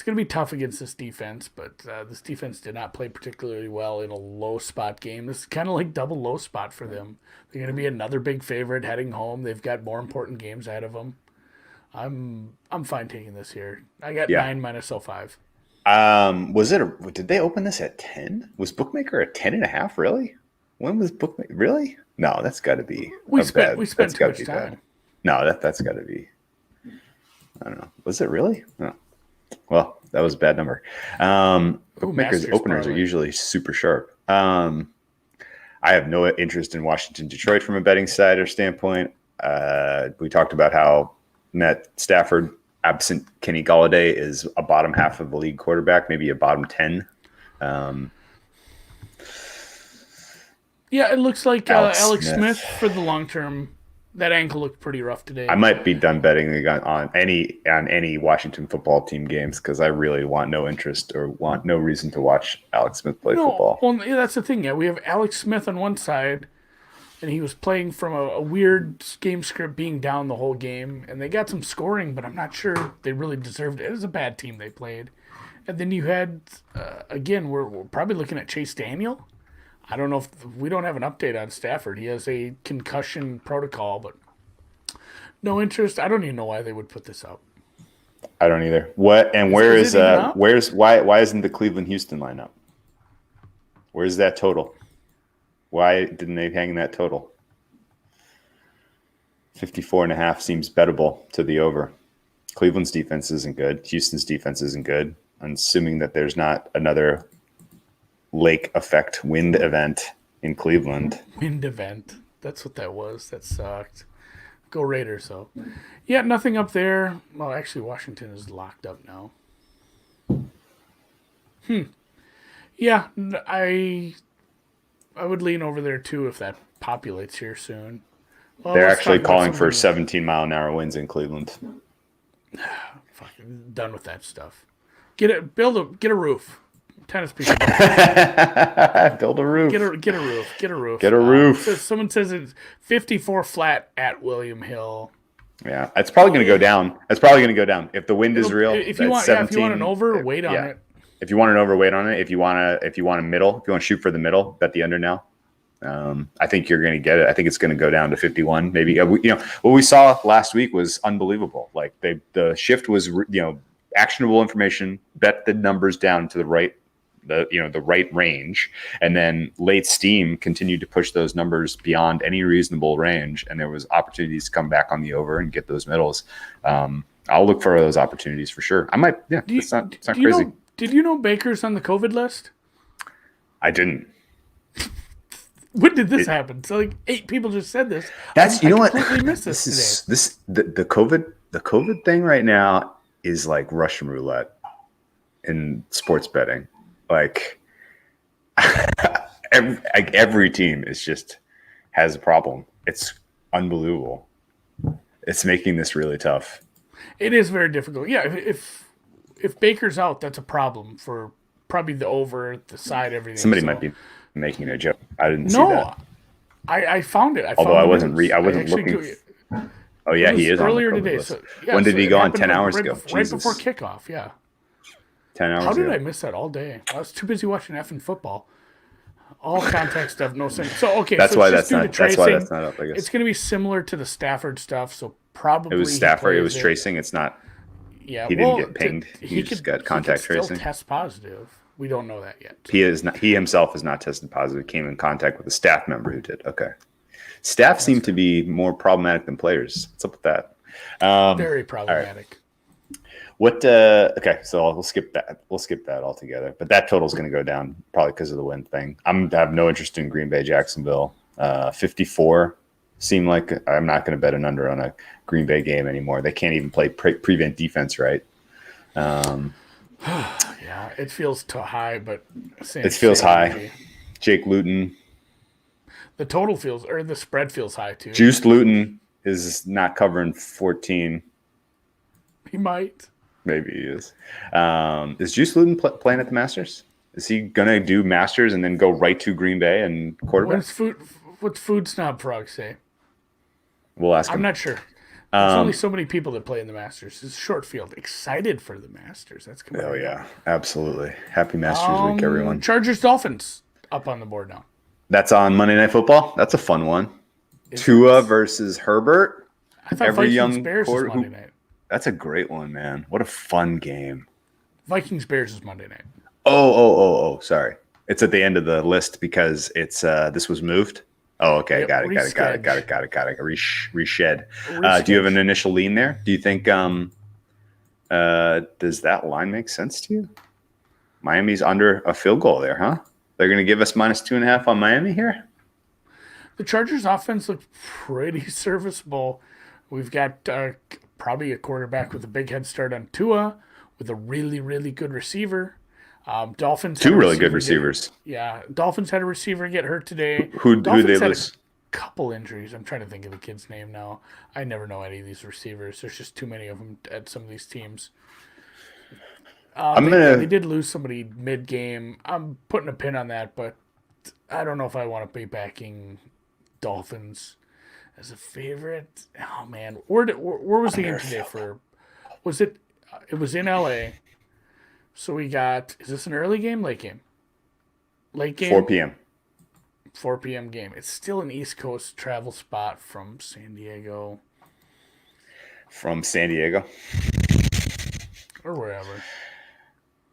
going to be tough against this defense, but this defense did not play particularly well in a low spot game. This is kind of like double low spot for them. They're going to be another big favorite heading home. They've got more important games ahead of them. I'm fine taking this here. I got 9 minus 05. Did they open this at 10? Was Bookmaker at 10.5? Really? When was Bookmaker? Really? No, that's got to be. We spent too much time. Bad. No, that's got to be. I don't know. Was it really? No. Well, that was a bad number. Bookmakers openers are usually super sharp. I have no interest in Washington, Detroit from a betting side or standpoint. We talked about how Matt Stafford, absent Kenny Golladay, is a bottom half of the league quarterback, maybe a bottom 10. Yeah, it looks like Alex Smith for the long term. That ankle looked pretty rough today. I might be done betting on any Washington football team games because I really want no interest or want no reason to watch Alex Smith play football. Well, yeah, that's the thing. Yeah, we have Alex Smith on one side, and he was playing from a weird game script, being down the whole game, and they got some scoring, but I'm not sure they really deserved it. It was a bad team they played. And then you had, again, we're probably looking at Chase Daniel. I don't know if we don't have an update on Stafford. He has a concussion protocol, but no interest. I don't even know why they would put this up. I don't either. Why isn't the Cleveland Houston lineup? Where's that total? Why didn't they hang that total? 54.5 seems bettable to the over. Cleveland's defense isn't good. Houston's defense isn't good. I'm assuming that there's not another lake effect wind event in Cleveland. Wind event. That's what that was. That sucked. Go Raiders, though. Yeah, nothing up there. Well, actually, Washington is locked up now. Yeah, I would lean over there, too, if that populates here soon. Well, they're actually calling for 17-mile-an-hour winds in Cleveland. Fucking done with that stuff. Get a roof. Tennis people. Build a roof. Get a roof. Get a roof. Get a roof. Someone says it's 54 flat at William Hill. Yeah, it's probably going to go down. It's probably going to go down if the wind is real. If you want an over, wait on it. If you want an overweight on it, if you want a middle, if you want to shoot for the middle, bet the under now. I think you're going to get it. I think it's going to go down to 51. Maybe what we saw last week was unbelievable. Like the shift was actionable information. Bet the numbers down to the right, the right range, and then late steam continued to push those numbers beyond any reasonable range, and there was opportunities to come back on the over and get those middles. I'll look for those opportunities for sure. I might. Yeah, it's not crazy. Did you know Baker's on the COVID list? I didn't. When did this happen? So like 8 people just said this. That's I what completely missed this today. The COVID thing right now is like Russian roulette in sports betting. Like every team has a problem. It's unbelievable. It's making this really tough. It is very difficult. Yeah, if Baker's out, that's a problem for probably the over, the side, everything. Somebody might be making a joke. I didn't see that. I found it. Although I wasn't looking. Oh yeah, he is earlier on the today. list. So, yeah, when did he go on? 10 hours right ago. Right before kickoff. Yeah. 10 hours. How did ago. I miss that all day? I was too busy watching effing football. All context stuff, no sense. So okay, that's so why that's not. That's why that's not up. I guess it's going to be similar to the Stafford stuff. So probably it was Stafford. It was tracing. It's not. Yeah, he didn't get pinged. He just got contact tracing. Still test positive. We don't know that yet. He is not. He himself is not tested positive. He came in contact with a staff member who did. Okay. Staff seem to be more problematic than players. What's up with that? Very problematic. What? Okay, so we'll skip that. We'll skip that altogether. But that total is going to go down probably because of the wind thing. I have no interest in Green Bay, Jacksonville. 54 seem like I'm not going to bet an under on a Green Bay game anymore. They can't even play prevent defense right. Yeah, it feels too high, but it feels high. Energy. Jake Luton. The total feels, or the spread feels high too. Juice Luton is not covering 14. He might. Maybe he is. Is Juice Luton playing at the Masters? Is he gonna do Masters and then go right to Green Bay and quarterback? What's Food Snob Frog say? We'll ask him. I'm not sure. There's only so many people that play in the Masters. It's short field. Excited for the Masters. That's coming. Oh yeah, absolutely. Happy Masters week, everyone. Chargers Dolphins up on the board now. That's on Monday Night Football. That's a fun one. Tua versus Herbert. I thought Vikings Bears is Monday night. That's a great one, man. What a fun game. Vikings Bears is Monday night. Oh, sorry. It's at the end of the list because it's this was moved. Oh, okay. Yep, Got it. Reshed. Do you have an initial lean there? Do you think does that line make sense to you? Miami's under a field goal there, huh? They're going to give us -2.5 on Miami here? The Chargers offense looks pretty serviceable. We've got probably a quarterback with a big head start on Tua, with a really, really good receiver. Dolphins two really good receivers. Dolphins had a receiver get hurt today. Who they lose? A couple injuries. I'm trying to think of the kid's name now. I never know any of these receivers. There's just too many of them at some of these teams. They did lose somebody mid-game. I'm putting a pin on that, but I don't know if I want to be backing Dolphins as a favorite. Oh man, where was the game today for? Was it? It was in LA. So we got. Is this an early game? Late game? Late game. 4 p.m. 4 p.m. game. It's still an East Coast travel spot from San Diego. From San Diego. Or wherever.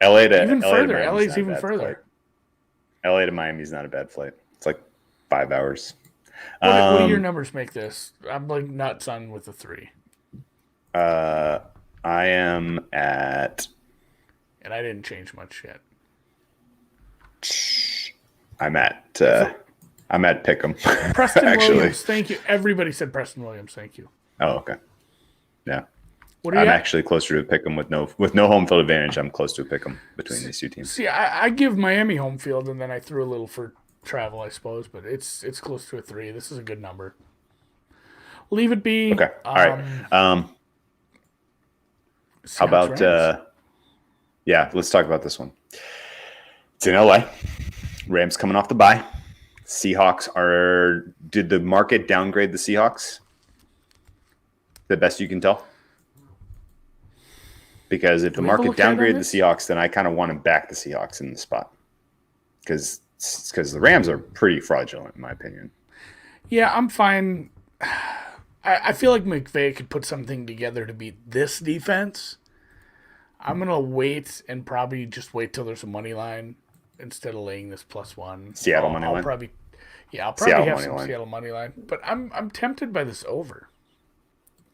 LA to even LA further. To LA's even further. LA to Miami is not a bad flight. It's like 5 hours. What do your numbers make this? I'm like nuts on with the 3. I am at. And I didn't change much yet. I'm at Pick'em. Preston Williams, thank you. Everybody said Preston Williams, thank you. Oh, okay. Yeah. What are you actually closer to a Pick'em with no home field advantage. I'm close to a Pick'em between these two teams. See, I give Miami home field, and then I threw a little for travel, I suppose, but it's close to a 3. This is a good number. Leave it be. Okay. All right. How about let's talk about this one. It's in LA. Rams coming off the bye. Seahawks did the market downgrade the Seahawks? The best you can tell? Because if the we have a market look ahead on downgraded the this? Seahawks, then I kind of want to back the Seahawks in the spot. Because the Rams are pretty fraudulent, in my opinion. Yeah, I'm fine. I feel like McVay could put something together to beat this defense. I'm going to wait and probably just wait till there's a money line instead of laying this +1. Seattle money line? I'll probably Seattle have money some line. Seattle money line. But I'm tempted by this over.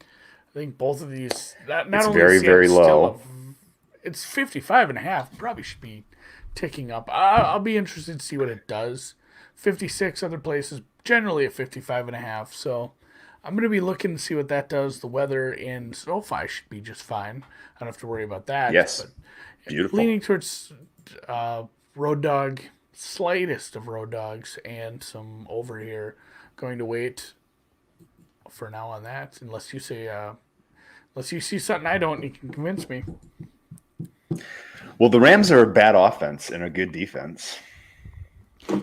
I think both of these, not It's only very, is very Seattle still low. it's 55.5. Probably should be ticking up. I'll be interested to see what it does. 56 other places, generally at 55.5. So I'm going to be looking to see what that does. The weather in SoFi should be just fine. I don't have to worry about that. Yes. But Beautiful. leaning towards road dog, slightest of road dogs, and some over here. Going to wait for now on that, unless you say, unless you see something I don't, you can convince me. Well, the Rams are a bad offense and a good defense.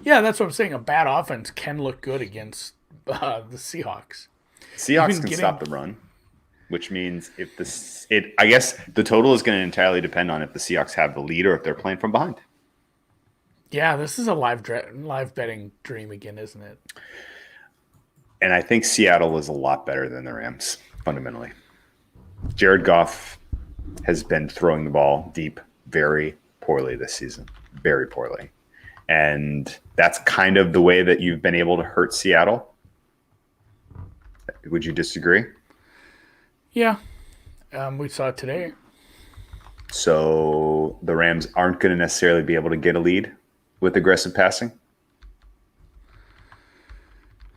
Yeah, that's what I'm saying. A bad offense can look good against the Seahawks. Seahawks Even can stop the run, which means I guess the total is going to entirely depend on if the Seahawks have the lead or if they're playing from behind. Yeah, this is a live betting dream again, isn't it? And I think Seattle is a lot better than the Rams, fundamentally. Jared Goff has been throwing the ball deep very poorly this season. Very poorly. And that's kind of the way that you've been able to hurt Seattle. Would you disagree? Yeah. We saw it today. So the Rams aren't going to necessarily be able to get a lead with aggressive passing.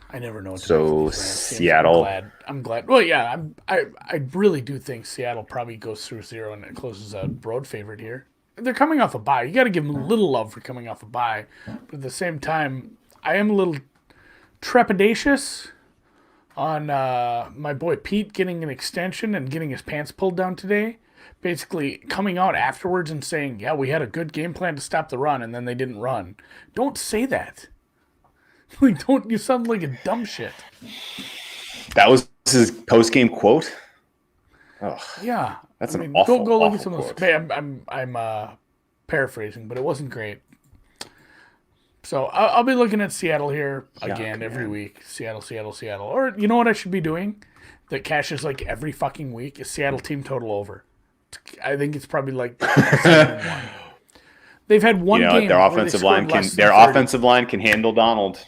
I never know what to So make of these Rams teams. Seattle- I'm glad. Well, yeah, I really do think Seattle probably goes through 0 and it closes a road favorite here. They're coming off a bye. You got to give them a little love for coming off a bye, but at the same time, I am a little trepidatious on my boy Pete getting an extension and getting his pants pulled down today. Basically coming out afterwards and saying, yeah, we had a good game plan to stop the run, and then they didn't run. Don't say that. Like, don't, you sound like a dumb shit. That was his post-game quote? Oh, Yeah. That's an awful, go look at awful some of quote. those. I'm paraphrasing, but it wasn't great. So I'll be looking at Seattle here again every man. week. Seattle. Or you know what I should be doing that cashes like every fucking week is Seattle team total over. I think it's probably like 7-1. They've had one game. their where they offensive scored line less than 30. offensive line can handle Donald.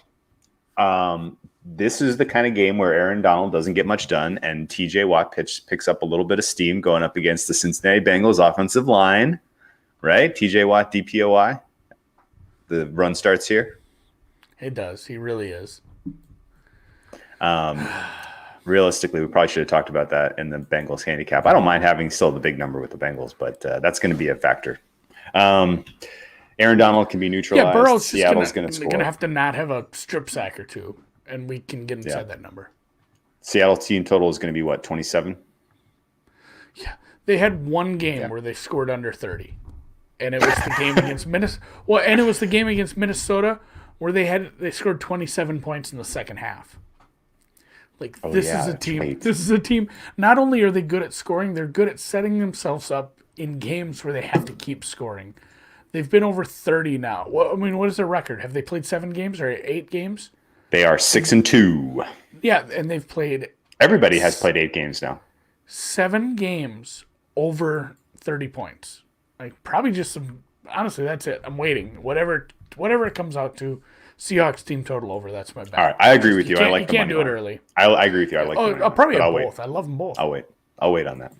This is the kind of game where Aaron Donald doesn't get much done, and TJ Watt picks up a little bit of steam going up against the Cincinnati Bengals offensive line, right? TJ Watt, DPOY. The run starts here. It does. He really is. Realistically, we probably should have talked about that in the Bengals handicap. I don't mind having still the big number with the Bengals, but that's going to be a factor. Aaron Donald can be neutralized. Yeah, Burrow's just Seattle's going to score. gonna have to not have a strip sack or two, and we can get inside that number. Seattle team total is going to be what, 27? Yeah, they had one game where they scored under 30, and it was the game against Minnesota. Well, and it was the game against Minnesota where they scored 27 points in the second half. Like this is a that's team. right. This is a team. Not only are they good at scoring, they're good at setting themselves up in games where they have to keep scoring. They've been over 30 now. Well, I mean, what is their record? Have they played 7 games or 8 games? They are 6-2. Yeah, and they've played Everybody has played 8 games now. 7 games over 30 points. Like probably just some. Honestly, that's it. I'm waiting. Whatever it comes out to. Seahawks team total over. That's my bet. All right, I agree with you. I like you the can't money do it line. early. I agree with you. I like the money I'll line, probably but have I'll both. I love them both. I'll wait on that.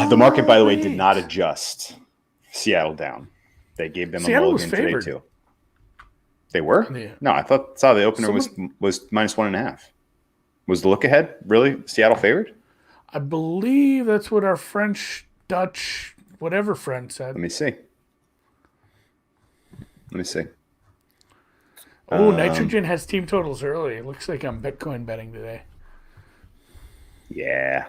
The market, by the way, did not adjust Seattle down. They gave them Seattle a was mulligan today favored. too. They were? Yeah. No, I saw the opener was -1.5. Was the look ahead really Seattle favored? I believe that's what our French, Dutch, whatever friend said. Let me see. Oh, Nitrogen has team totals early. It looks like I'm Bitcoin betting today. Yeah,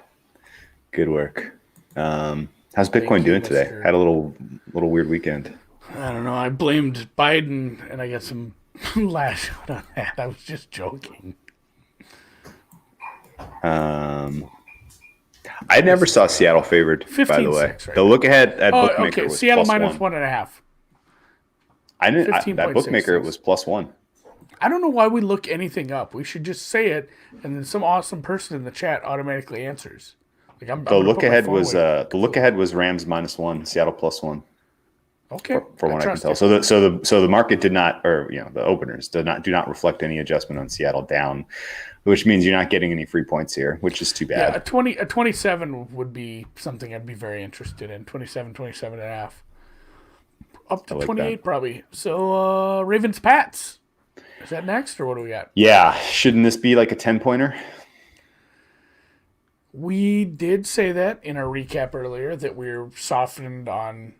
good work. How's Bitcoin you, doing today? Mr. Had a little weird weekend. I don't know. I blamed Biden, and I got some lash out on that. I was just joking. I never saw Seattle favored, by the way. 15-6 right The now. look ahead at Oh, bookmaker okay. was Seattle plus minus one. 1.5. I didn't. That 15.6 bookmaker cents. was plus one. I don't know why we look anything up. We should just say it, and then some awesome person in the chat automatically answers. Like I'm The gonna look put my ahead phone was away. the look ahead was Rams minus one, Seattle plus one. Okay, For what I can trust tell. you. So the market did not, or the openers do not reflect any adjustment on Seattle down, which means you're not getting any free points here, which is too Yeah, bad. a 27 would be something I'd be very interested in. 27, 27 and a half. Up to I like 28 that. probably. So Ravens Pats. Is that next or what do we got? Yeah, shouldn't this be like a 10-pointer? We did say that in our recap earlier that we're softened on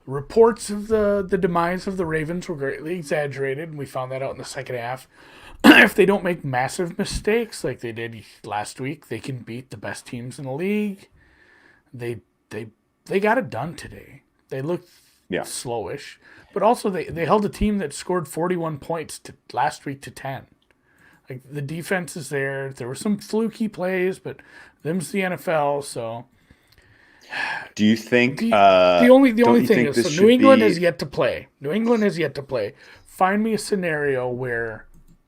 reports of the demise of the Ravens were greatly exaggerated, and we found that out in the second half. If they don't make massive mistakes like they did last week, they can beat the best teams in the league. They got it done today. They looked Yeah. slowish, but also they held a team that scored 41 points last week to 10. Like the defense is there. There were some fluky plays, but them's the NFL, so Do you think the don't only you thing think is this so should New England be- has yet to play. New England has yet to play. Find me a scenario where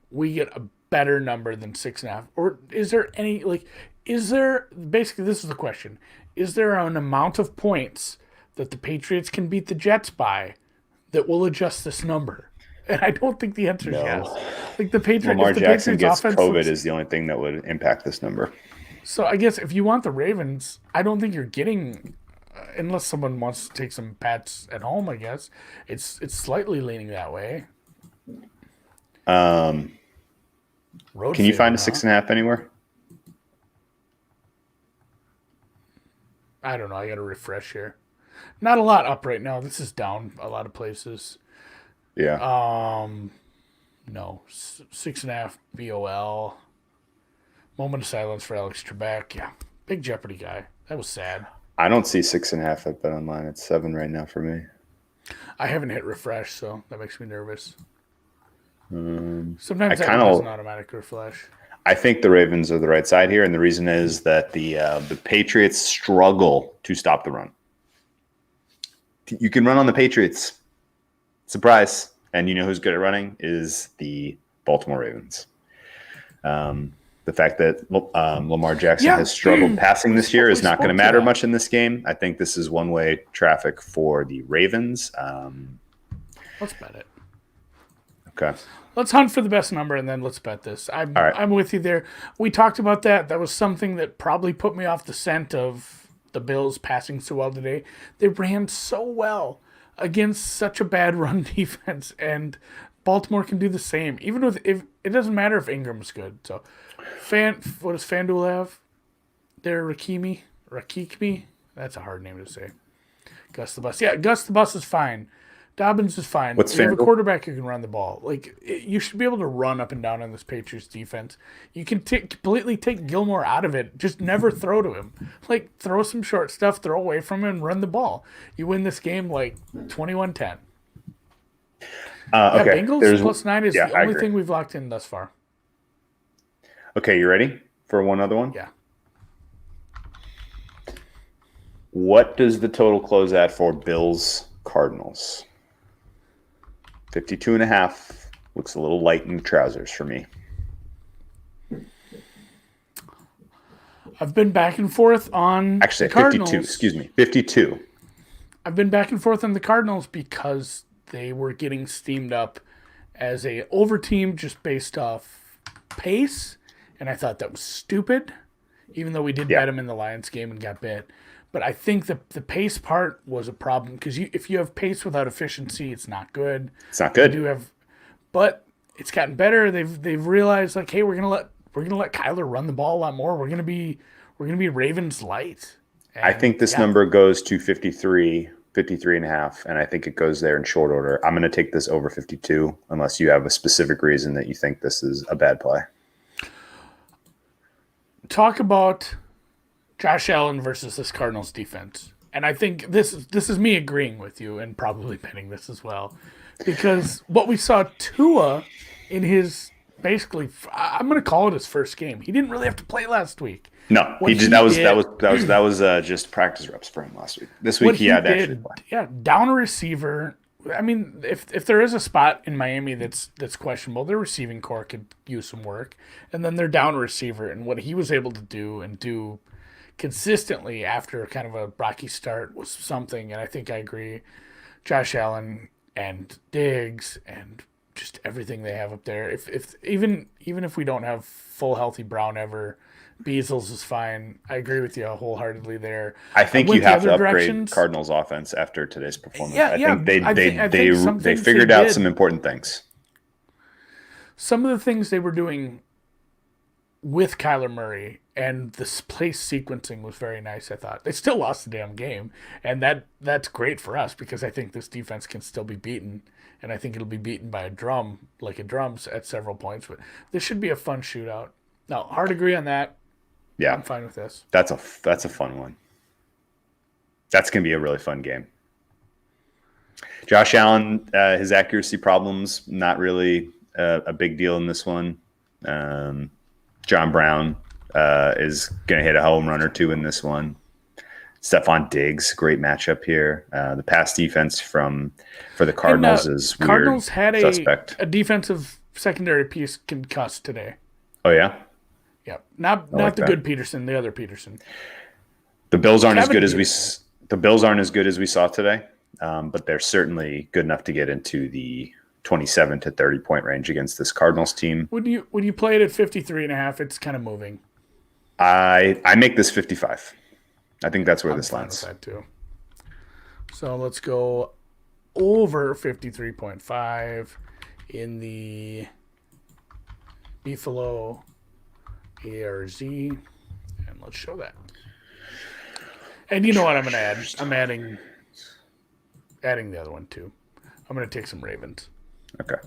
we get a better number than 6.5. Or is there any basically this is the question. Is there an amount of points that the Patriots can beat the Jets by that will adjust this number? And I don't think the answer is yes. Like the Patriots, Lamar if the Jackson Patriots gets offense COVID looks- is the only thing that would impact this number. So I guess if you want the Ravens, I don't think you're getting, unless someone wants to take some Pats at home. I guess it's slightly leaning that way. Road Can you find a favorite, 6.5 anywhere? I don't know. I got to refresh here. Not a lot up right now. This is down a lot of places. Yeah. No, 6.5 BOL. Moment of silence for Alex Trebek. Yeah, big Jeopardy guy. That was sad. I don't see 6.5 at Bet Online. It's 7 right now for me. I haven't hit refresh, so that makes me nervous. Sometimes I that kinda- does an automatic refresh. I think the Ravens are the right side here, and the reason is that the Patriots struggle to stop the run. You can run on the Patriots. Surprise. And you know who's good at running is the Baltimore Ravens. The fact that Lamar Jackson Yeah. has struggled passing this year is We not going to spoke to matter that. much in this game. I think this is one-way traffic for the Ravens. Let's bet it. Okay. Let's hunt for the best number and then let's bet this. I'm All right. I'm with you there. We talked about that. That was something that probably put me off the scent of the Bills passing so well today. They ran so well against such a bad run defense, and Baltimore can do the same. Even if it doesn't matter if Ingram's good. So, what does FanDuel have? They're Rakimi. That's a hard name to say. Gus the Bus. Yeah, Gus the Bus is fine. Dobbins is fine. What's you have a FanDuel? quarterback who can run the ball. You should be able to run up and down on this Patriots defense. You can completely take Gilmore out of it. Just never throw to him. Throw some short stuff, throw away from him, and run the ball. You win this game 21-10. Okay. Bengals plus 9 is yeah, the I only agree. thing we've locked in thus far. Okay, you ready for one other one? Yeah. What does the total close at for Bills Cardinals? 52.5 looks a little light in the trousers for me. I've been back and forth on Actually, the Cardinals. 52. Excuse me, 52. I've been back and forth on the Cardinals because they were getting steamed up as a over team just based off pace, and I thought that was stupid, even though we did bet them in the Lions game and got bit. But I think the pace part was a problem because if you have pace without efficiency, it's not good. It's not good. But it's gotten better. They've realized hey, we're gonna let Kyler run the ball a lot more. We're gonna be Ravens light. I think this number goes to 53 and a half, and I think it goes there in short order. I'm going to take this over 52 unless you have a specific reason that you think this is a bad play. Talk about Josh Allen versus this Cardinals defense. And I think this is me agreeing with you and probably betting this as well. Because what we saw Tua in his basically, I'm going to call it his first game. He didn't really have to play last week. No, What he just he that was just practice reps for him last week. This week What he he had to did, actually play. yeah, down a receiver. I mean, if there is a spot in Miami that's questionable, their receiving core could use some work, and then their down receiver and what he was able to do consistently after kind of a rocky start was something. And I think I agree. Josh Allen and Diggs and just everything they have up there. If even if we don't have full healthy Brown ever, Beasles is fine. I agree with you wholeheartedly there. I think Went you the have to other upgrade directions. Cardinals offense after today's performance. Yeah, I think I think some they things figured they out did. some important things. Some of the things they were doing with Kyler Murray and the play sequencing was very nice, I thought. They still lost the damn game, and that's great for us because I think this defense can still be beaten, and I think it'll be beaten by a drums at several points. But this should be a fun shootout. No, hard to agree on that. Yeah, I'm fine with this. that's a fun one. That's gonna be a really fun game. Josh Allen, his accuracy problems not really a big deal in this one. John Brown is gonna hit a home run or two in this one. Stephon Diggs, great matchup here. The pass defense for the Cardinals is weird. Cardinals had suspect. a defensive secondary piece concussed today. Oh yeah. Yep, not like the that. good Peterson, the other Peterson. The Bills aren't as Kevin good as we saw today, but they're certainly good enough to get into the 27 to 30 point range against this Cardinals team. Would you play it at 53.5? It's kind of moving. I make this 55. I think that's where I'm this fine lands. with that too. So let's go over 53.5 in the Buffalo ARZ, and let's show that. And you know what I'm going to add? I'm adding the other one too. I'm going to take some Ravens. Okay.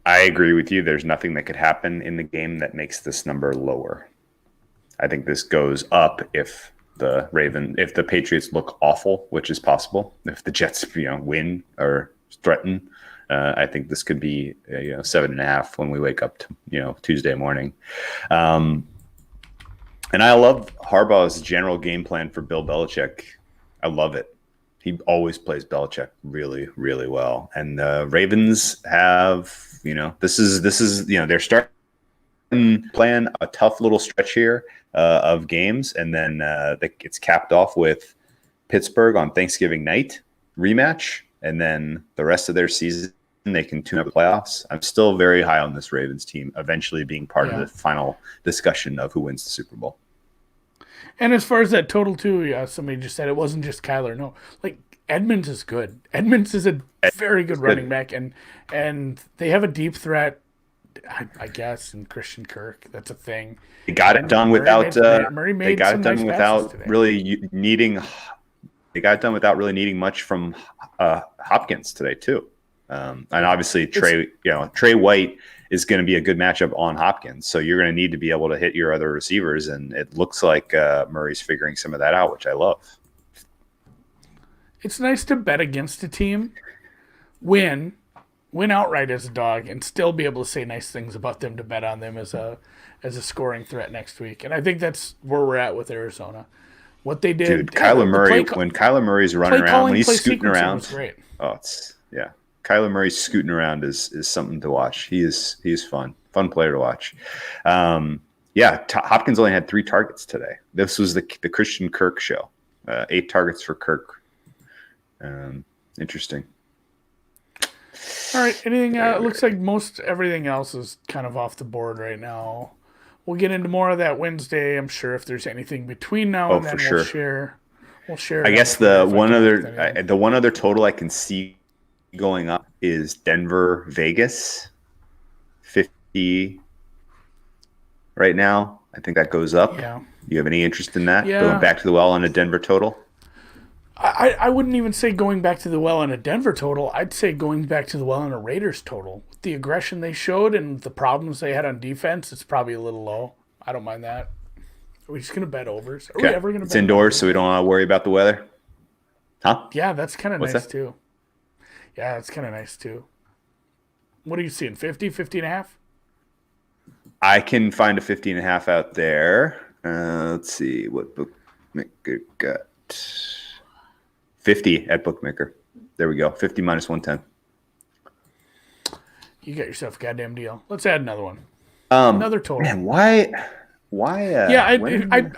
I agree with you. There's nothing that could happen in the game that makes this number lower. I think this goes up if the Patriots look awful, which is possible. If the Jets, win or threaten, I think this could be 7.5 when we wake up to Tuesday morning. And I love Harbaugh's general game plan for Bill Belichick. I love it. He always plays Belichick really, really well. And the Ravens have, this is they're starting playing a tough little stretch here of games, and then it's capped off with Pittsburgh on Thanksgiving night rematch, and then the rest of their season they can tune up the playoffs. I'm still very high on this Ravens team eventually being part of the final discussion of who wins the Super Bowl. And as far as that total too, somebody just said it wasn't just Kyler. No, Edmonds is good. Edmonds is a very good running back, and they have a deep threat, I guess, in Christian Kirk. That's a thing. They got it done without really needing. They got it done without really needing much from Hopkins today too. And obviously Trey White is going to be a good matchup on Hopkins. So you're going to need to be able to hit your other receivers. And it looks like Murray's figuring some of that out, which I love. It's nice to bet against a team, win outright as a dog, and still be able to say nice things about them to bet on them as a scoring threat next week. And I think that's where we're at with Arizona. What they did. Dude, Kyler Murray, when Kyler Murray's running around, when he's scooting around. Was great. Kyler Murray scooting around is something to watch. He's fun player to watch. Hopkins only had 3 targets today. This was the Christian Kirk show. 8 targets for Kirk. Interesting. All right. Anything? It looks like most everything else is kind of off the board right now. We'll get into more of that Wednesday. I'm sure if there's anything between now and then, we'll share. I guess the one other total I can see going up is Denver Vegas 50 right now. I think that goes up. Yeah. You have any interest in that? Yeah. Going back to the well on a Denver total? I wouldn't even say going back to the well on a Denver total. I'd say going back to the well on a Raiders total. With the aggression they showed and the problems they had on defense, it's probably a little low. I don't mind that. Are we just going to bet overs? Are we ever going to bet? It's indoors, so we don't want to worry about the weather. Huh? Yeah, that's kind of nice that? too. Yeah, that's kind of nice too. What are you seeing? 50, 50 and a half? I can find a 50.5 out there. Let's see what bookmaker got. 50 at bookmaker. There we go. 50 minus 110. You got yourself a goddamn deal. Let's add another one. Um, Another total. Man, why? Yeah,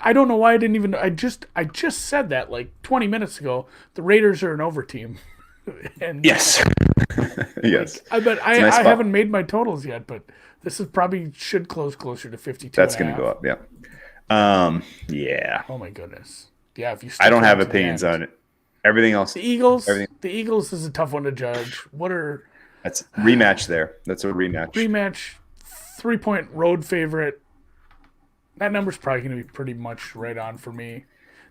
I don't know why I didn't even. I just said that like 20 minutes ago. The Raiders are an over team. And yes, yes. But I haven't made my totals yet. But this is probably should close closer to 52. That's going to go up. Yeah. Yeah. Oh my goodness. Yeah. If you. I don't have opinions on it. Everything else. The Eagles. The Eagles is a tough one to judge. That's rematch there. That's a rematch. 3-point road favorite. That number's probably going to be pretty much right on for me.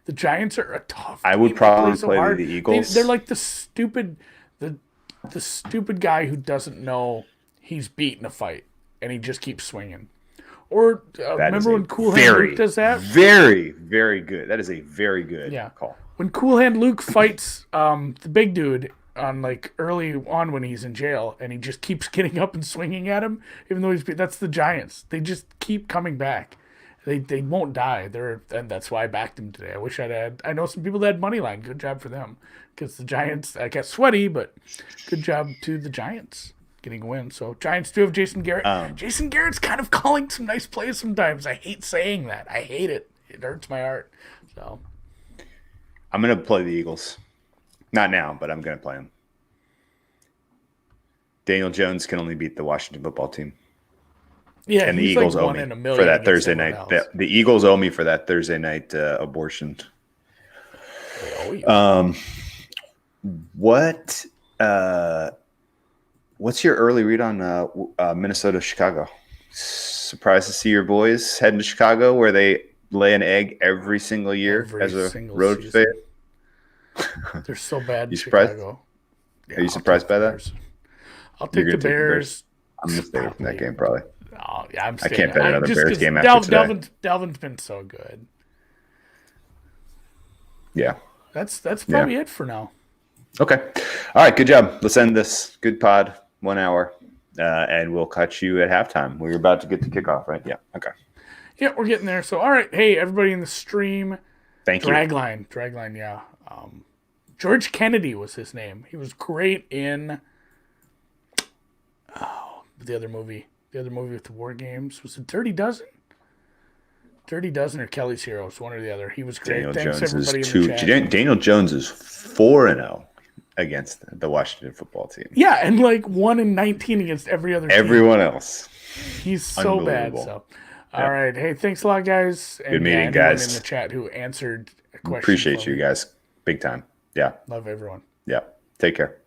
The Giants are a tough team. I would probably play the Eagles. They're like the stupid guy who doesn't know he's beaten a fight and he just keeps swinging. Or remember when Cool Hand Luke does that? Very, very good. That is a very good call. When Cool Hand Luke fights the big dude on like early on when he's in jail and he just keeps getting up and swinging at him, even though that's the Giants. They just keep coming back. They won't die. And that's why I backed them today. I wish I know some people that had money line. Good job for them. Because the Giants, I got sweaty, but good job to the Giants getting a win. So Giants do have Jason Garrett. Jason Garrett's kind of calling some nice plays sometimes. I hate saying that. I hate it. It hurts my heart. So I'm going to play the Eagles. Not now, but I'm going to play them. Daniel Jones can only beat the Washington football team. Yeah, and the Eagles owe me for that Thursday night. The Eagles owe me for that Thursday night abortion. What's your early read on Minnesota, Chicago? Surprised to see your boys heading to Chicago, where they lay an egg every single year as a road favorite. They're so bad in surprised? Chicago. Yeah, Are you surprised by that? I'll take the Bears. I'm going to stay from that game probably. Oh, yeah, I can't bet another Bears game after today. Dalvin's been so good. Yeah. That's probably it for now. Okay. All right. Good job. Let's end this. Good pod. 1 hour. And we'll catch you at halftime. We're about to get to kickoff, right? Yeah. Okay. Yeah, we're getting there. So, all right. Hey, everybody in the stream. Thank you. Dragline, yeah. George Kennedy was his name. He was great in the other movie. The other movie with the war games. Was it Dirty Dozen? Dirty Dozen or Kelly's Heroes, one or the other. He was great. Thanks everybody in the chat. Daniel Jones is 4-0 against the Washington football team. Yeah, and like 1-19 against every other team. Everyone else. He's so bad. So, all right. Hey, thanks a lot, guys. Good meeting, guys. In the chat who answered a question. Appreciate you guys. Big time. Yeah. Love everyone. Yeah. Take care.